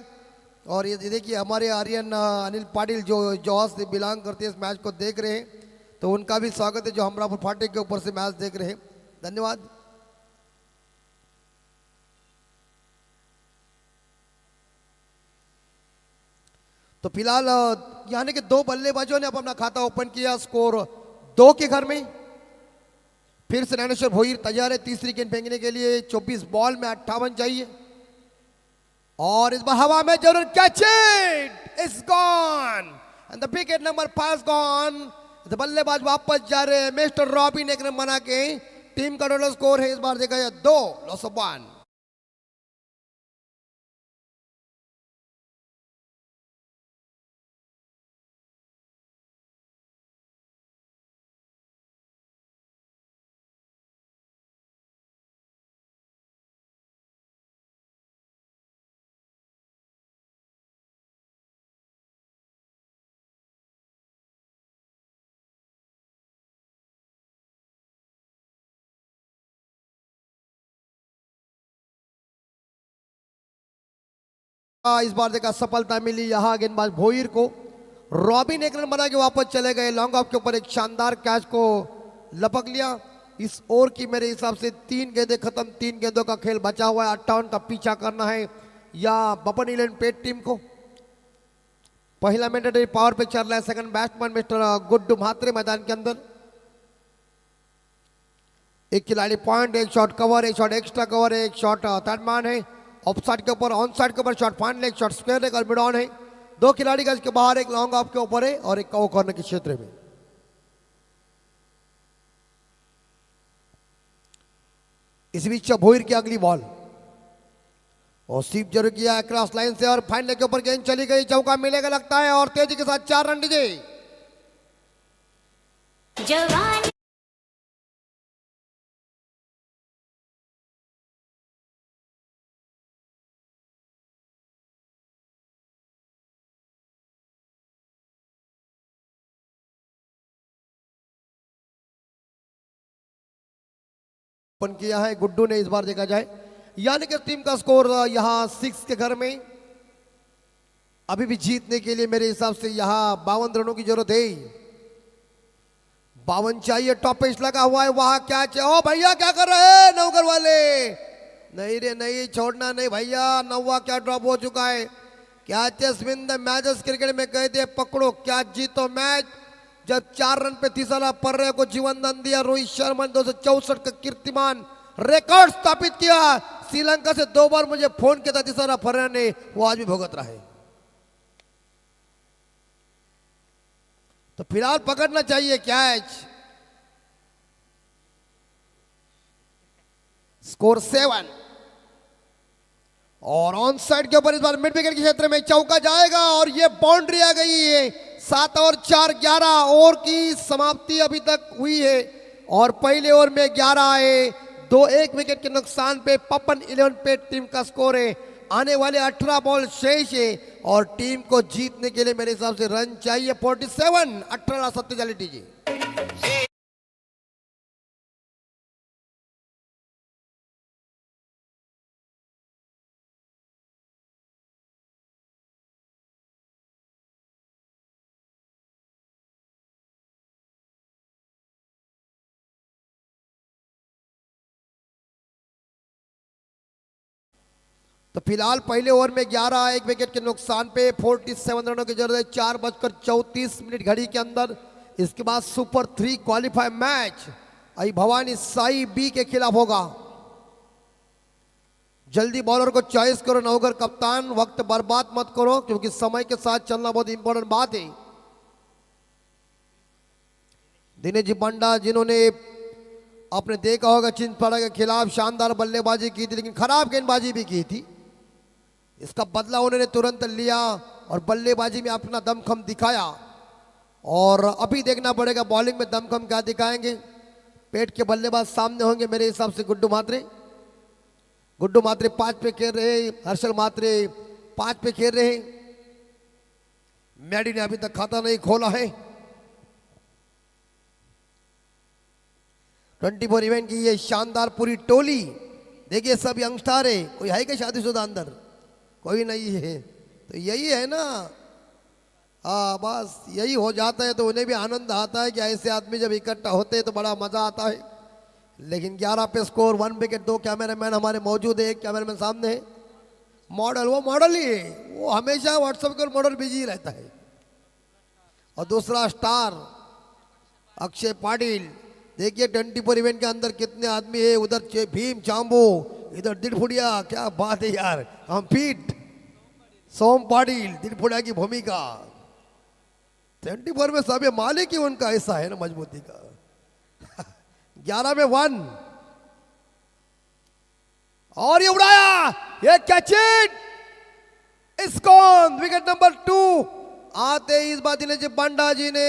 और ये देखिए हमारे आर्यन अनिल पाटिल जो जॉस से बिलोंग करते हैं इस मैच को देख रहे हैं, तो उनका भी स्वागत है जो हमरापुर फाटे के ऊपर से मैच देख रहे हैं. धन्यवाद. तो फिलहाल यानी कि 2 बल्लेबाजों ने अपना खाता ओपन किया. स्कोर 2 के घर में. फिर से ज्ञानेश्वर भोईर तैयार है तीसरी गेंद फेंकने के लिए. 24 बॉल में 58 चाहिए. और इस बार हवा में जरूर catch it, it's gone. End the wicket number 5 gone. बल्लेबाज वापस जा रहे हैं मिस्टर रॉबिन एक रन बना के। टीम का टोटल स्कोर है इस बार देखा जाए 2 लॉस ऑफ 1। इस बार देखा सफलता मिली यहां गेंदबाज भोईर को। रॉबिन एक रन बना के वापस चले गए। लॉन्ग ऑफ के ऊपर एक शानदार कैच को लपक लिया। इस ओवर की मेरे हिसाब से 3 गेंदें खत्म, 3 गेंदों का खेल बचा हुआ है। 58 का पीछा करना है या बपन इलेवन पेट टीम को। पहला मैंडेटरी पावर पे चल रहा है second batsman mister Guddu Mhatre मैदान के अंदर। एक खिलाड़ी पॉइंट, एक शॉट कवर, एक शॉट एक्स्ट्रा कवर, एक शॉट थर्ड मैन है। ऑफ साइड के ऊपर, ऑन साइड के ऊपर शॉट फाइनल, एक शॉट स्क्वायर, एक मिड ऑन है। 2 खिलाड़ी का इसके बाहर, एक लॉन्ग ऑफ के ऊपर है और एक कवर कॉर्नर के क्षेत्र में। इस बीच भोईर की अगली बॉल और सीप जरूर किया क्रॉस लाइन से और फाइनल के ऊपर गेंद चली गई। चौका मिलेगा लगता है और तेजी के साथ 4 रन डीजे। जवानी ओपन किया है गुड्डू ने इस बार देखा जाए। यानी कि टीम का स्कोर यहां 6 के घर में। अभी भी जीतने के लिए मेरे हिसाब से यहां 52 रनों की जरूरत है। 52 चाहिए। टॉप पेस लगा हुआ है वहां। क्या ओ भैया क्या कर रहे हैं नौकर वाले? नहीं रे नहीं, छोड़ना नहीं भैया। 9वां क्या ड्रॉप हो चुका है। क्या विन द मैचेस क्रिकेट में कहते हैं पकड़ो क्या जीतो मैच। जब 4 रन पे तीसरा पर रहे को जीवन दान दिया। रोहित शर्मा ने 264 का कीर्तिमान रिकॉर्ड स्थापित किया। श्रीलंका से 2 बार मुझे फोन किया था तीसरा फर्रा ने, वो आज भी भुगत रहा है। तो फिलहाल पकड़ना चाहिए कैच। स्कोर 7 और ऑन साइड के ऊपर इस बार मिड विकेट के क्षेत्र में चौका जाएगा और ये बाउंड्री आ गई है। 7 और 4 11 ओवर की समाप्ति अभी तक हुई है और पहले ओवर में 11 आए। 2-1 विकेट के नुकसान पे पपन 11 पे टीम का स्कोर है। आने वाले 18 बॉल शेष है और टीम को जीतने के लिए मेरे हिसाब से रन चाहिए 47। 18 सत्तेचालीस डीजे। तो फिलहाल पहले ओवर में 11 1 विकेट के नुकसान पे 47 रनों की जरूरत है। 4:34 घड़ी के अंदर। इसके बाद super 3 qualify match Aai Bhavani Sai B के खिलाफ होगा। जल्दी बॉलर को चॉइस करो नौकर कप्तान, वक्त बर्बाद मत करो क्योंकि समय के साथ चलना बहुत इंपॉर्टेंट बात है। दिनेश जी पंडा जिन्होंने आपने देखा होगा चिंचपाड़ा के खिलाफ शानदार बल्लेबाजी की थी लेकिन खराब गेंदबाजी भी की थी। इसका बदला उन्होंने तुरंत लिया और बल्लेबाजी में अपना दमखम दिखाया। और अभी देखना पड़ेगा बॉलिंग में दमखम क्या दिखाएंगे। पेट के बल्लेबाज सामने होंगे मेरे हिसाब से गुड्डू म्हात्रे। गुड्डू म्हात्रे 5 पे खेल रहे हैं। हर्षल म्हात्रे 5 पे खेल रहे हैं। मैडी ने अभी तक खाता नहीं खोला है। 24 इवेंट की ये शानदार पूरी टोली देखिए सब यंगस्टर है। कोई है क्या शादीशुदा अंदर? कोई नहीं है। तो यही है ना, हाँ बस यही हो जाता है तो उन्हें भी आनंद आता है कि ऐसे आदमी जब इकट्ठा होते हैं तो बड़ा मजा आता है। लेकिन 11 पे स्कोर 1 विकेट। 2 कैमरामैन हमारे मौजूद है। एक कैमरामैन सामने है। मॉडल वो मॉडल ही है, वो हमेशा व्हाट्सएप के मॉडल बिजी रहता है। और दूसरा स्टार अक्षय पाटिल। देखिए 24 इवेंट के अंदर कितने आदमी है। उधर भीम चांबू, इधर दिलफुड़िया। क्या बात है यार, हम फिट। सोम पाटिल दिलफुड़िया की भूमिका। 24 में सब ये मालिक ही उनका ऐसा है ना मजबूती का। 11 में 1 और ये उड़ाया, ये catch it, ISKCON wicket number 2। आते ही इस बार दिनेश बंडा जी ने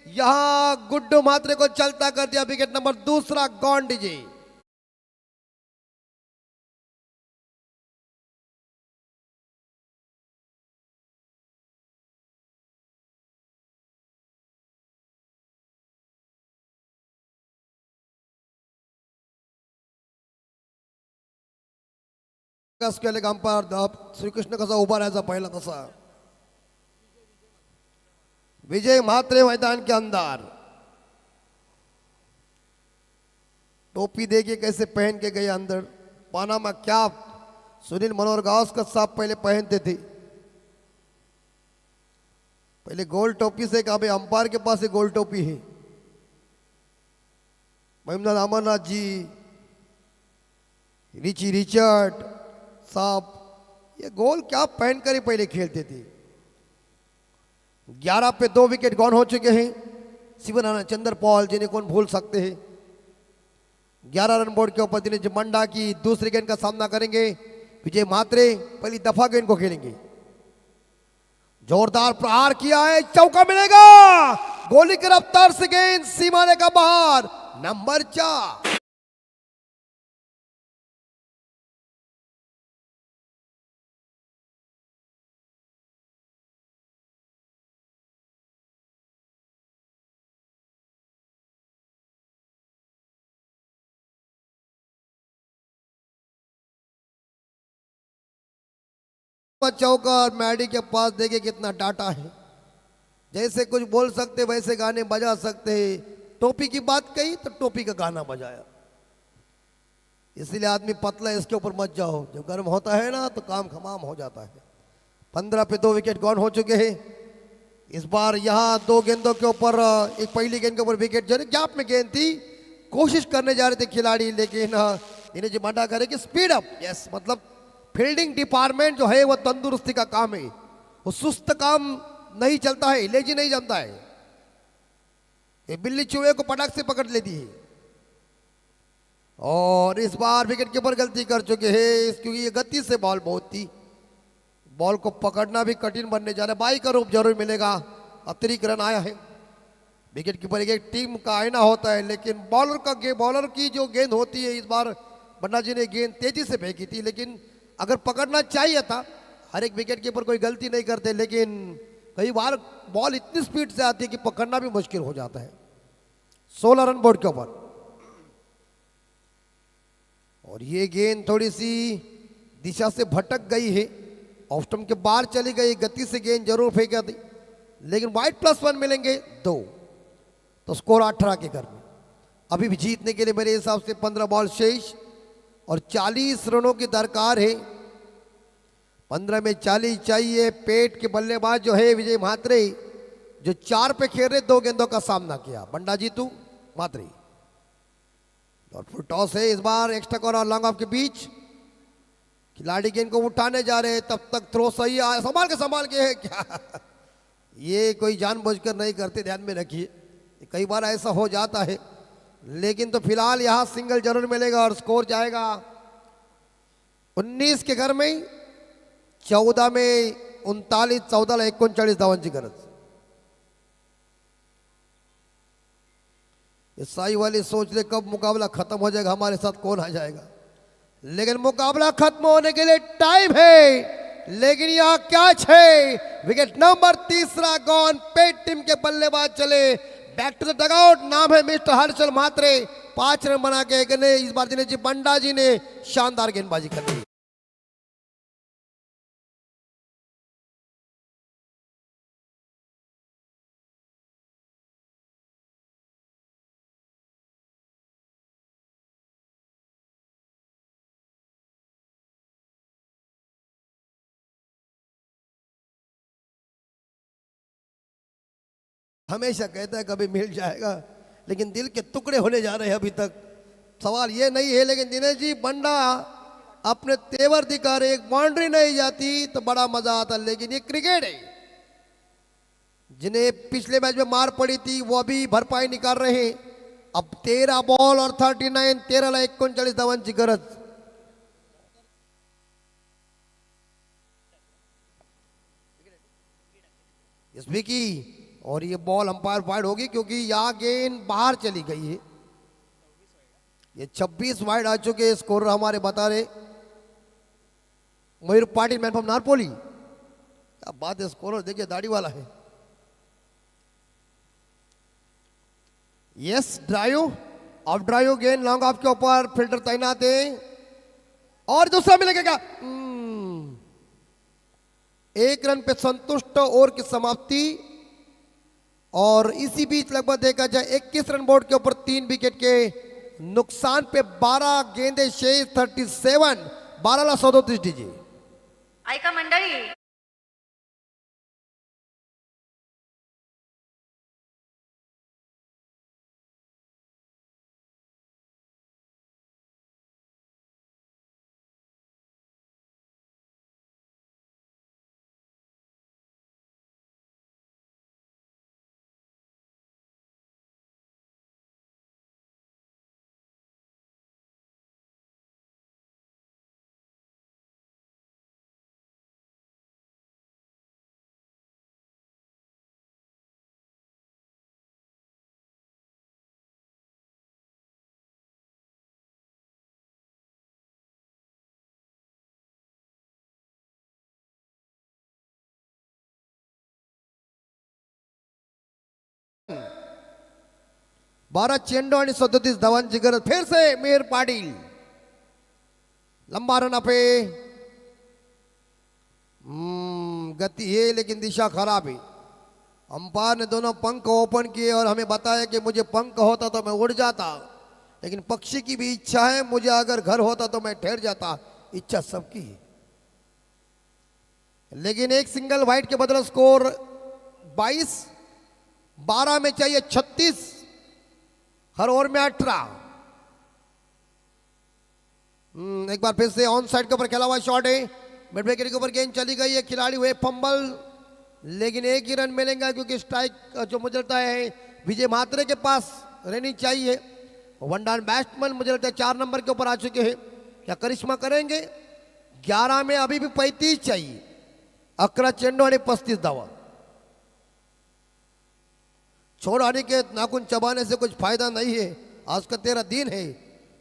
यहां गुड्डू मात्रे को चलता कर दिया। Wicket number 2 gone DJ. केले अंपायर श्रीकृष्ण कसा उभा राहायचा पहिला तसा। विजय म्हात्रे मैदान के अंदर, टोपी देखिए कैसे पहन के गए अंदर। पानामा कैप सुनील मनोहर गावस्कर साहब पहले पहनते थे। पहले गोल टोपी से कहा अंपायर के पास गोल टोपी है। महिमनाथ अमरनाथ जी, रिची रिचर्ड साहब ये गोल क्या पहनकर ही पहले खेलते थे। 11 पे 2 विकेट गॉन हो चुके हैं। शिवनारायण चंद्र पॉल जिन्हें कौन भूल सकते हैं। 11 रन बोर्ड के ऊपर दिनेश मंडा की दूसरी गेंद का सामना करेंगे। विजय म्हात्रे पहली दफा गेंद को खेलेंगे। जोरदार प्रहार किया है, चौका मिलेगा। गोली की रफ्तार से गेंद सीमा रेखा बाहर, नंबर 4। चौका और मैडी के पास देखिए कितना डाटा है। जैसे कुछ बोल सकते वैसे गाने बजा सकते। टोपी की बात कही तो टोपी का गाना बजाया। इसलिए आदमी पतला है, इसके ऊपर मत जाओ। जब गर्म होता है ना तो काम खमाम हो जाता है। 15 पे 2 विकेट गॉन हो चुके हैं। इस बार यहाँ 2 गेंदों के ऊपर, एक पहली गेंद के ऊपर विकेट जो गैप में गेंद थी, कोशिश करने जा रहे थे खिलाड़ी, लेकिन इन्हें जो मंडा करे कि स्पीड अप। यस, मतलब फील्डिंग डिपार्टमेंट जो है वो तंदुरुस्ती का काम है। वो सुस्त काम नहीं चलता है, लेजी नहीं जमता है। ये बिल्ली चूहे को पटाख से पकड़ लेती है। और इस बार विकेट कीपर गलती कर चुके हैं, क्योंकि ये गति से बॉल बहुत थी। बॉल को पकड़ना भी कठिन बनने जा रहा है। 22 का रूप जरूर मिलेगा। अतिरिक्त रन आया है। विकेट कीपर एक टीम का आईना होता है, लेकिन बॉलर की जो गेंद होती है, इस बार बन्ना जी ने गेंद तेजी से फेंकी थी, लेकिन अगर पकड़ना चाहिए था। हर एक विकेट कीपर कोई गलती नहीं करते, लेकिन कई बार बॉल इतनी स्पीड से आती है कि पकड़ना भी मुश्किल हो जाता है। 16 रन बोर्ड के ऊपर। और ये गेंद थोड़ी सी दिशा से भटक गई है। ऑफ स्टंप के बाहर चली गई। गति से गेंद जरूर फेंका थी, लेकिन वाइड +1 मिलेंगे 2, तो स्कोर 18 के घर में। अभी भी जीतने के लिए मेरे हिसाब से 15 बॉल शेष और 40 रनों की दरकार है। 15 में 40 चाहिए। पेट के बल्लेबाज जो है विजय म्हात्रे, जो 4 पे खेल रहे, 2 गेंदों का सामना किया। बंडा जीतू म्हात्रे। और फुल टॉस है इस बार। एक्स्ट्रा कॉर्नर और लॉन्ग ऑफ के बीच खिलाड़ी गेंद को उठाने जा रहे हैं। तब तक थ्रो सही आया, संभाल के है क्या। ये कोई जानबूझकर नहीं करते, ध्यान में रखिए। कई बार ऐसा हो जाता है, लेकिन तो फिलहाल यहां सिंगल जरूर मिलेगा और स्कोर जाएगा 19 के घर में। 14 में 39, 14ला 39 धावांची गरज। ये साई वाली सोच ले कब मुकाबला खत्म हो जाएगा, हमारे साथ कौन आ जाएगा। लेकिन मुकाबला खत्म होने के लिए टाइम है। लेकिन यहां कैच है। Wicket number 3 gone. पेट टीम के बल्लेबाज चले बैक टू द डगआउट। नाम है मिस्टर हर्षल म्हात्रे। 5 रन बना के गए। इस बार दिनेश बंडा जी ने शानदार गेंदबाजी कर दी। हमेशा कहता है कभी मिल जाएगा, लेकिन दिल के टुकड़े होने जा रहे हैं अभी तक। सवाल ये नहीं है, लेकिन दिनेश जी बंडा अपने तेवर दिखा रहे। एक बाउंड्री नहीं जाती तो बड़ा मजा आता, लेकिन ये क्रिकेट है। जिन्हें पिछले मैच में मार पड़ी थी वो अभी भरपाई निकाल रहे हैं। अब 13 बॉल और 39, 13 धावांची गरज। इस विकी और ये बॉल अंपायर वाइड होगी क्योंकि यहाँ गेंद बाहर चली गई है। ये 26 वाइड आ चुके स्कोर हमारे बता रहे मयूर पाटिल, मैन फ्रॉम नारपोली। क्या बात है, स्कोर देखिए दाढ़ी वाला है। यस ड्राइव, अब ड्राइव गेंद लॉन्ग ऑफ के ऊपर, फिल्टर तैनात है और दूसरा मिलेगा क्या? 1 रन पे संतुष्ट ओवर की समाप्ति। और इसी बीच लगभग देखा जाए 21 रन बोर्ड के ऊपर 3 विकेट के नुकसान पे 12 गेंदे शेष 37, 12ला 37 डीजे। ऐका मंडळी, बारह चेंडू आणि 37 धावांची गरज। फिर से मेहर पाटिल, लंबा रन पे। गति है लेकिन दिशा खराब है। अंपायर ने दोनों पंख ओपन किए और हमें बताया कि मुझे पंख होता तो मैं उड़ जाता, लेकिन पक्षी की भी इच्छा है, मुझे अगर घर होता तो मैं ठहर जाता। इच्छा सबकी है, लेकिन एक सिंगल वाइड के बदले स्कोर 22, 12 में चाहिए 36, हर ओवर में 18। एक बार फिर से ऑन साइड के ऊपर खेला हुआ शॉट है, मिड विकेट के ऊपर गेंद चली गई है, खिलाड़ी हुए फंबल, लेकिन एक ही रन मिलेगा क्योंकि स्ट्राइक जो मुझे लगता है विजय म्हात्रे के पास रहनी चाहिए। वन डाउन बैट्समैन मुझे लगता है 4 नंबर के ऊपर आ चुके हैं, क्या करिश्मा करेंगे? 11 में अभी भी 35 चाहिए, 11 चेंडू आणि 35 धावा। छोड़ाने के नाखून चबाने से कुछ फायदा नहीं है। आज का तेरा दिन है,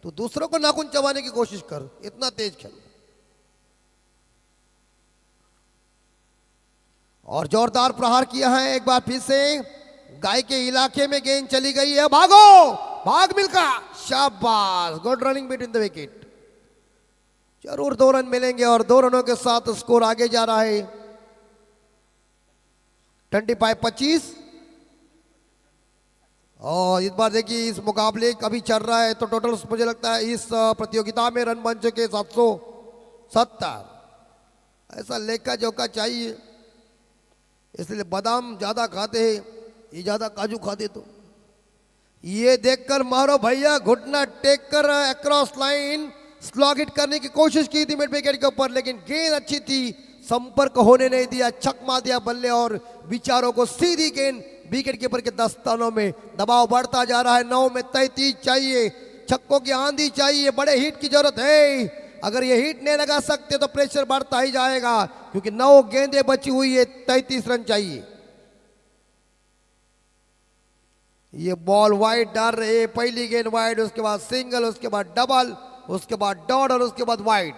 तो दूसरों को नाखून चबाने की कोशिश कर, इतना तेज खेल। और जोरदार प्रहार किया है एक बार फिर से, गाय के इलाके में गेंद चली गई है, भागो भाग मिल्खा, शाबाश, good running between the wicket. जरूर 2 रन मिलेंगे और 2 रनों के साथ स्कोर आगे जा रहा है 25-25। और इस बार देखिए इस मुकाबले कभी चल रहा है तो टोटल मुझे लगता है इस प्रतियोगिता में रन बन चुके 770। ऐसा लेखा जोखा चाहिए, इसलिए बादाम ज्यादा खाते हैं, ये ज्यादा काजू खाते। तो ये देखकर मारो भैया, घुटना टेक कर अक्रॉस लाइन स्लॉग हिट करने की कोशिश की थी मिड विकेट के ऊपर, लेकिन गेंद अच्छी थी, संपर्क होने नहीं दिया, छक्का दिया बल्ले और बिचारों को सीधी गेंद विकेट कीपर के दस्तानों में। दबाव बढ़ता जा रहा है, 9 में 33 चाहिए, छक्कों की आंधी चाहिए, बड़े हिट की जरूरत है। अगर ये हिट नहीं लगा सकते तो प्रेशर बढ़ता ही जाएगा, क्योंकि 9 गेंदें बची हुई है, 33 रन चाहिए। ये बॉल वाइड डाल रहे, पहली गेंद वाइड, उसके बाद सिंगल, उसके बाद डबल, उसके बाद डॉट और उसके बाद वाइड।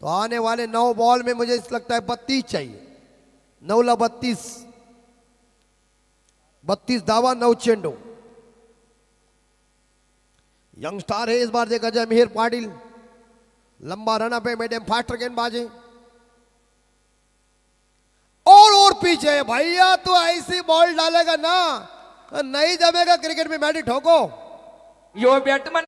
तो आने वाले 9 बॉल में मुझे लगता है 32 चाहिए, 9ला 32 दावा, 9 चेंडू। यंग स्टार है इस बार देखा जाए मिहिर पाटिल, लंबा रन पे मीडियम फास्टर गेंदबाजी और पीछे भैया, तो ऐसी बॉल डालेगा ना, नहीं जमेगा क्रिकेट में, बैटी ठोको। यो बॅटमन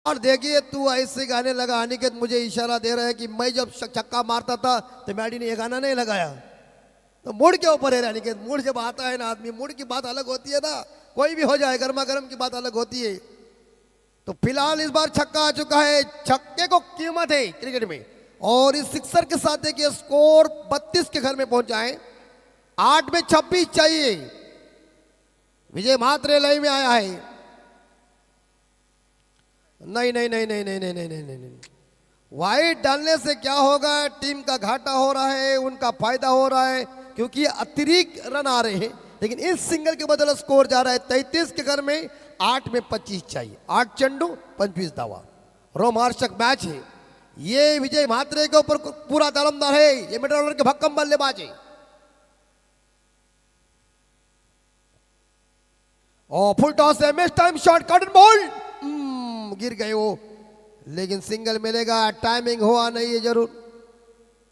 और देखिए तू ऐसे गाने लगा, अनिकेत मुझे इशारा दे रहा है कि मैं जब छक्का मारता था तो मैडी ने ये गाना नहीं लगाया। तो मूड के ऊपर है अनिकेत, मूड जब आता है ना आदमी, मूड की बात अलग होती है ना, कोई भी हो जाए, गर्मा गर्म की बात अलग होती है। तो फिलहाल इस बार छक्का आ चुका है, छक्के को कीमत है क्रिकेट में। और इस सिक्सर के साथ देखिए स्कोर 32 के घर में पहुंचा है। 8 में 26 चाहिए। विजय म्हात्रे लाइन में आया है। नहीं नहीं नहीं नहीं नहीं नहीं नहीं नहीं नहीं, नहीं। वाइड डालने से क्या होगा, टीम का घाटा हो रहा है, उनका फायदा हो रहा है, क्योंकि अतिरिक्त रन आ रहे हैं। लेकिन इस सिंगल के बदले स्कोर जा रहा है 33 के घर में। 8 में 25 चाहिए। 8 चंडू 25 दावा। रोमांचक मैच है ये। विजय म्हात्रे के ऊपर पूरा दारोमदार है। ये मिडल ऑर्डर के भक्कम बल्लेबाज है। और फुल टॉस है, mistimed shot, caught and bowled, गिर गए वो, लेकिन सिंगल मिलेगा। टाइमिंग हुआ नहीं है, जरूर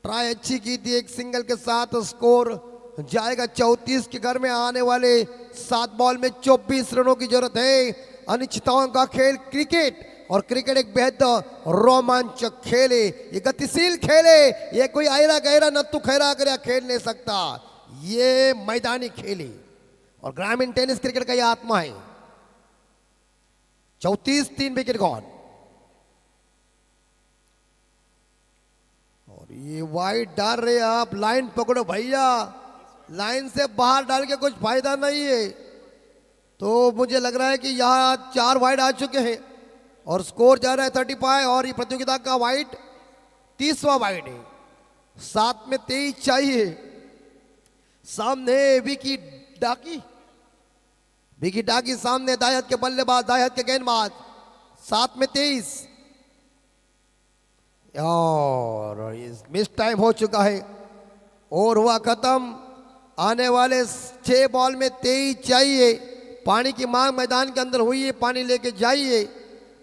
ट्राई अच्छी की थी एक सिंगल के साथ। स्कोर जाएगा 34 के घर में। आने वाले 7 बॉल में 24 रनों की जरूरत है। अनिश्चितताओं का खेल क्रिकेट, और क्रिकेट एक बेहद रोमांचक खेल है। ये गतिशील खेल है। ये कोई आयरा गहरा नत्थु खैरा कर खेल नहीं सकता। ये मैदानी खेल है और ग्रामीण टेनिस क्रिकेट का यह आत्मा है। 34, 3 विकेट गॉन। और ये वाइड डाल रहे आप, लाइन पकड़ो भैया। लाइन से बाहर डाल के कुछ फायदा नहीं है। तो मुझे लग रहा है कि यहां 4 वाइड आ चुके हैं और स्कोर जा रहा है 35। और ये प्रतियोगिता का वाइड 30वां वाइड है। 7 में 23 चाहिए। सामने विकी डाकी, विकी डाकी सामने दायहत के बल्लेबाज, दायहत के गेंदबाज। 7 में 23 और मिस टाइम हो चुका है। और हुआ खत्म। आने वाले 6 बॉल में 23 चाहिए। पानी की मांग मैदान के अंदर हुई है, पानी लेके जाइए।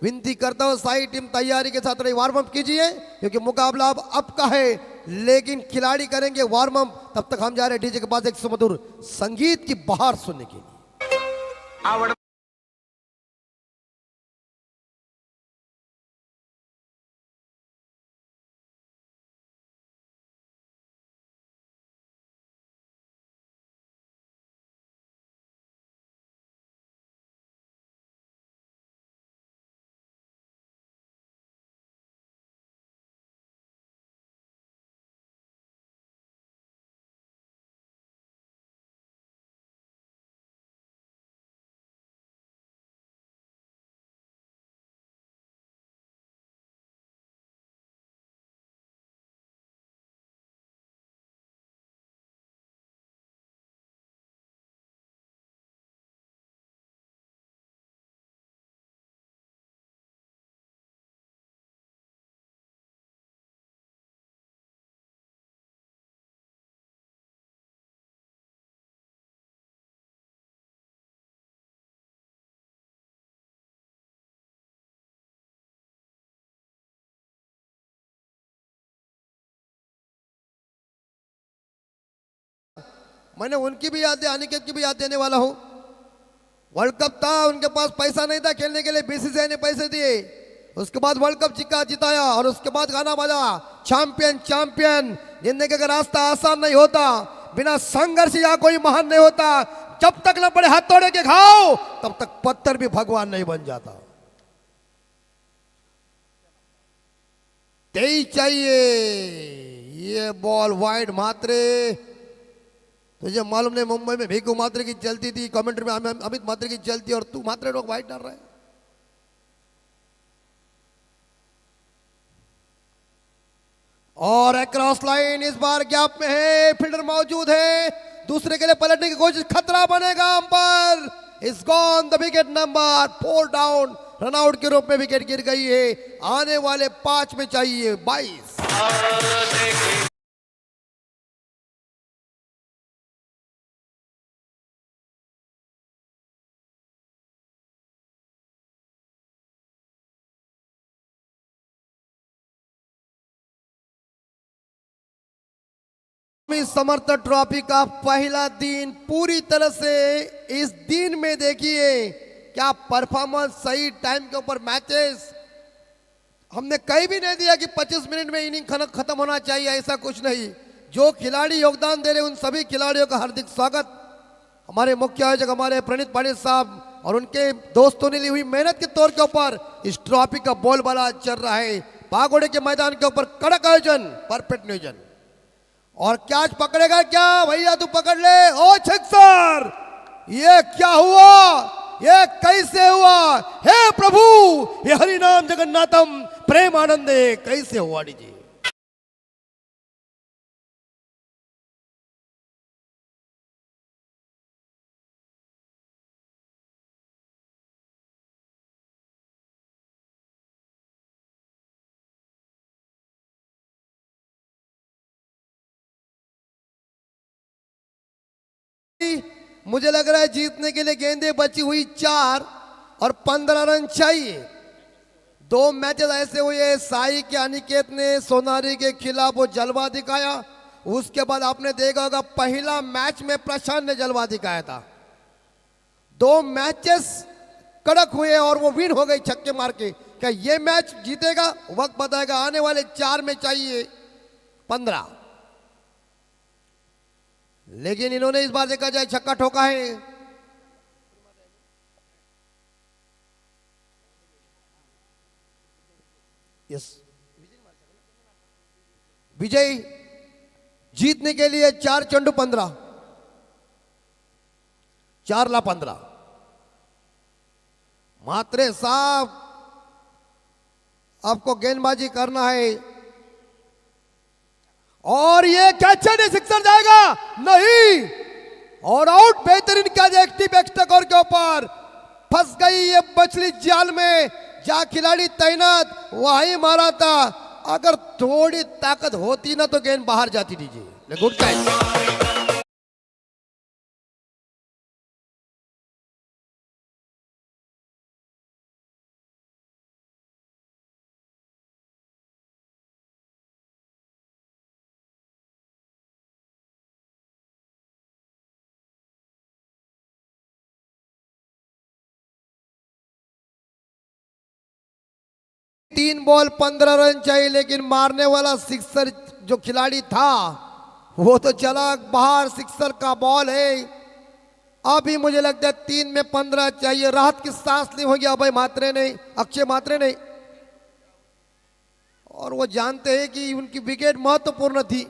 विनती करता हूं सारी टीम तैयारी के साथ रही, वार्म अप कीजिए, क्योंकि मुकाबला अब का है। लेकिन खिलाड़ी करेंगे वार्म अप। तब तक हम जा रहे हैं डीजे के पास एक सुमधुर संगीत की बहार सुनने के लिए। मैंने उनकी भी याद, अनिकेत की भी याद देने वाला हूं। वर्ल्ड कप था, उनके पास पैसा नहीं था खेलने के लिए, बीसीसीआई ने पैसे दिए। उसके बाद वर्ल्ड कप जिताया और उसके बाद गाना बजा, चैंपियन चैंपियन। जिंदगी का रास्ता आसान नहीं होता, बिना संघर्ष या कोई महान नहीं होता। जब तक न पड़े हथौड़े के घाव, तब तक पत्थर भी भगवान नहीं बन जाता। 23 चाहिए। ये बॉल वाइड म्हात्रे। तुझे मालूम नहीं मुंबई में भीखू म्हात्रे की चलती थी, कमेंट्री में अमित म्हात्रे की चलती, और तू म्हात्रे लोग वाइड डाल रहा है। और अक्रॉस लाइन इस बार गैप में है, फील्डर मौजूद है, दूसरे के लिए पलटने की कोशिश, खतरा बनेगा। Umpire is gone, the wicket number 4 down. Run out के रूप में विकेट गिर गई है। आने वाले 5 में चाहिए 22। समर्थ ट्रॉफी का पहला दिन पूरी तरह से इस दिन में देखिए क्या परफॉर्मेंस, सही टाइम के ऊपर मैचेस। हमने कहीं भी नहीं दिया कि 25 मिनट में इनिंग खत्म होना चाहिए, ऐसा कुछ नहीं। जो खिलाड़ी योगदान दे रहे उन सभी खिलाड़ियों का हार्दिक स्वागत। हमारे मुख्य आयोजक हमारे प्रणीत पाटिल साहब और उनके दोस्तों ने ली हुई मेहनत के तौर के ऊपर इस ट्रॉफी का बोलबाला चल रहा है। पागोड़े के मैदान के ऊपर कड़क आयोजन, परफेक्ट नियोजन। और कैच पकड़ेगा क्या भैया, तू पकड़ ले। ओ सिक्सर, ये क्या हुआ, ये कैसे हुआ? हे प्रभु, ये हरि नाम जगन्नाथम प्रेम आनंदे, कैसे हुआ जी? मुझे लग रहा है जीतने के लिए गेंदें बची हुई 4 और 15 रन चाहिए। 2 मैचेस ऐसे हुए, साई के अनिकेत ने सोनारी के खिलाफ वो जलवा दिखाया। उसके बाद आपने देखा होगा पहला मैच में प्रशांत ने जलवा दिखाया था। 2 मैचेस कड़क हुए और वो विन हो गई छक्के मार के। क्या ये मैच जीतेगा? वक्त बताएगा। आने वाले 4 में चाहिए 15, लेकिन इन्होंने इस बार देखा जाए छक्का ठोका है। यस, विजय जीतने के लिए 4 चंडू 15, 4 ला 15। मात्रे साहब, आपको गेंदबाजी करना है। और ये कैच है, सिक्सर जाएगा नहीं, और आउट। बेहतरीन कैच एक्टिव एक्स्ट्रा के ऊपर फंस गई ये मछली जाल में। जहां खिलाड़ी तैनात वहीं मारा था। अगर थोड़ी ताकत होती ना तो गेंद बाहर जाती। दीजिए गुड कैच। तीन बॉल 15 रन चाहिए, लेकिन मारने वाला सिक्सर जो खिलाड़ी था वो तो चला बाहर। सिक्सर का बॉल है। अभी मुझे लगता है 3 में 15 चाहिए। राहत की सांस ली होगी अभय मात्रे ने, अक्षय मात्रे ने। और वो जानते हैं कि उनकी विकेट महत्वपूर्ण थी।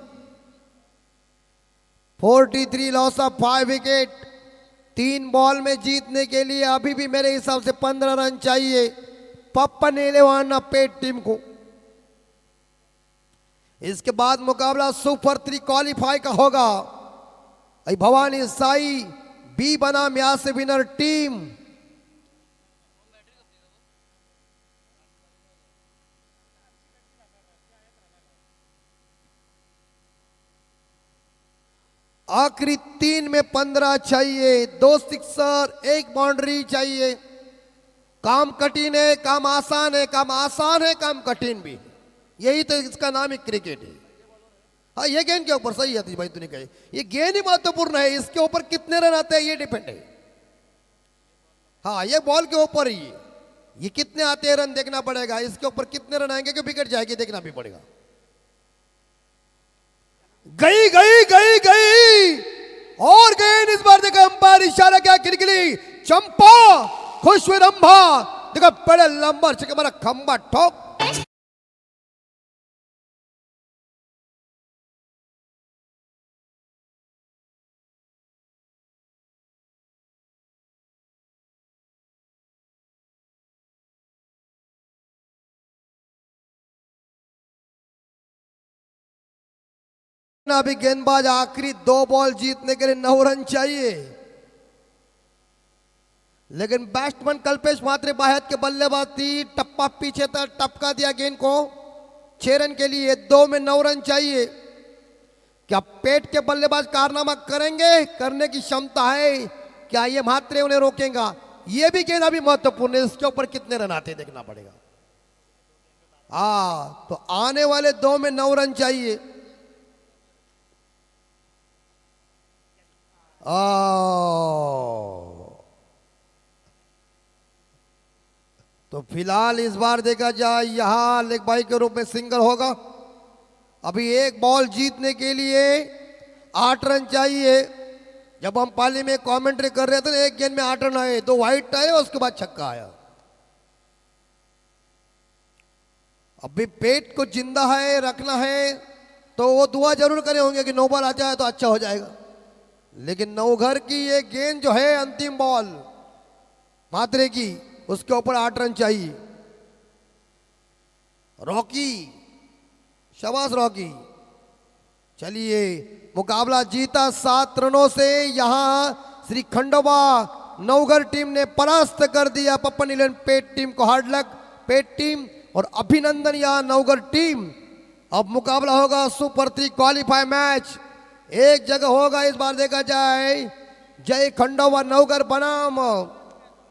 43 लॉस ऑफ 5 विकेट। 3 बॉल में जीतने के लिए अभी भी मेरे हिसाब से 15 रन चाहिए पप्पन इलेवन पेट टीम को। इसके बाद मुकाबला सुपर 3 क्वालिफाई का होगा। भवानी साई बी बनाम यहां से विनर टीम। आखिरी 3 में 15 चाहिए। 2 सिक्सर, 1 बाउंड्री चाहिए। काम कठिन है, काम आसान है, काम आसान है, काम कठिन भी। यही तो इसका नाम ही क्रिकेट है। हाँ, ये गेंद के ऊपर सही है भाई, तूने कही ये गेंद ही महत्वपूर्ण है। इसके ऊपर कितने रन आते हैं ये डिपेंड है। हाँ, ये बॉल के ऊपर ही है। ये कितने आते हैं रन देखना पड़ेगा। इसके ऊपर कितने रन आएंगे कि विकेट जाएगी देखना भी पड़ेगा। गई गई गई गई और गेंद इस बार देखा अंपायर इशारा क्या, खिलखिली चंपा खुश हुए रंभा। देखा बड़े लंबा छक्का मारा, खंबा ठोक। अभी गेंदबाज आखिरी 2 बॉल जीतने के लिए 9 रन चाहिए, लेकिन बैट्समैन कल्पेश मात्रे बाहर के बल्लेबाज थी। टप्पा पीछे था, टपका दिया गेंद को 6 रन के लिए। 2 में 9 रन चाहिए। क्या पेट के बल्लेबाज कारनामा करेंगे? करने की क्षमता है क्या? ये मात्रे उन्हें रोकेगा? ये भी गेंद अभी महत्वपूर्ण है। इसके ऊपर कितने रन आते देखना पड़ेगा। तो आने वाले 2 में 9 रन चाहिए। तो फिलहाल इस बार देखा जाए यहां लेग बाई के रूप में सिंगल होगा। अभी 1 बॉल जीतने के लिए 8 रन चाहिए। जब हम पाली में कमेंट्री कर रहे थे ना, एक गेंद में 8 रन आए, 2 वाइट आए, उसके बाद छक्का आया। अभी पेट को जिंदा है रखना है तो वो दुआ जरूर करे होंगे कि 9 बॉल आ जाए तो अच्छा हो जाएगा, लेकिन नवघर की ये गेंद जो है अंतिम बॉल मात्रे की, उसके ऊपर 8 रन चाहिए। रॉकी, शाबाश रॉकी। चलिए, मुकाबला जीता 7 रनों से। यहां श्री खंडोबा नवघर टीम ने परास्त कर दिया पप्पन इलेवन पेट टीम को। हार्ड लक पेट टीम और अभिनंदन यहां नवघर टीम। अब मुकाबला होगा सुपर 3 क्वालिफाई मैच। एक जगह होगा इस बार, देखा जाए जय खंडोबा नवघर बनाम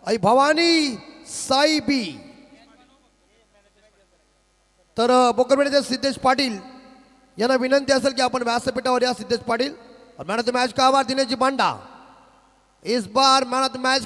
आई भवानी साई बी। तर बोकरमेडचे सिद्धेश पाटील यांना विनंती असेल की आपण व्यासपीठावर या सिद्धेश पाटील। और मॅन ऑफ द मॅच का आभार दिनेशजी बांडा। इस बार मैन ऑफ द मैच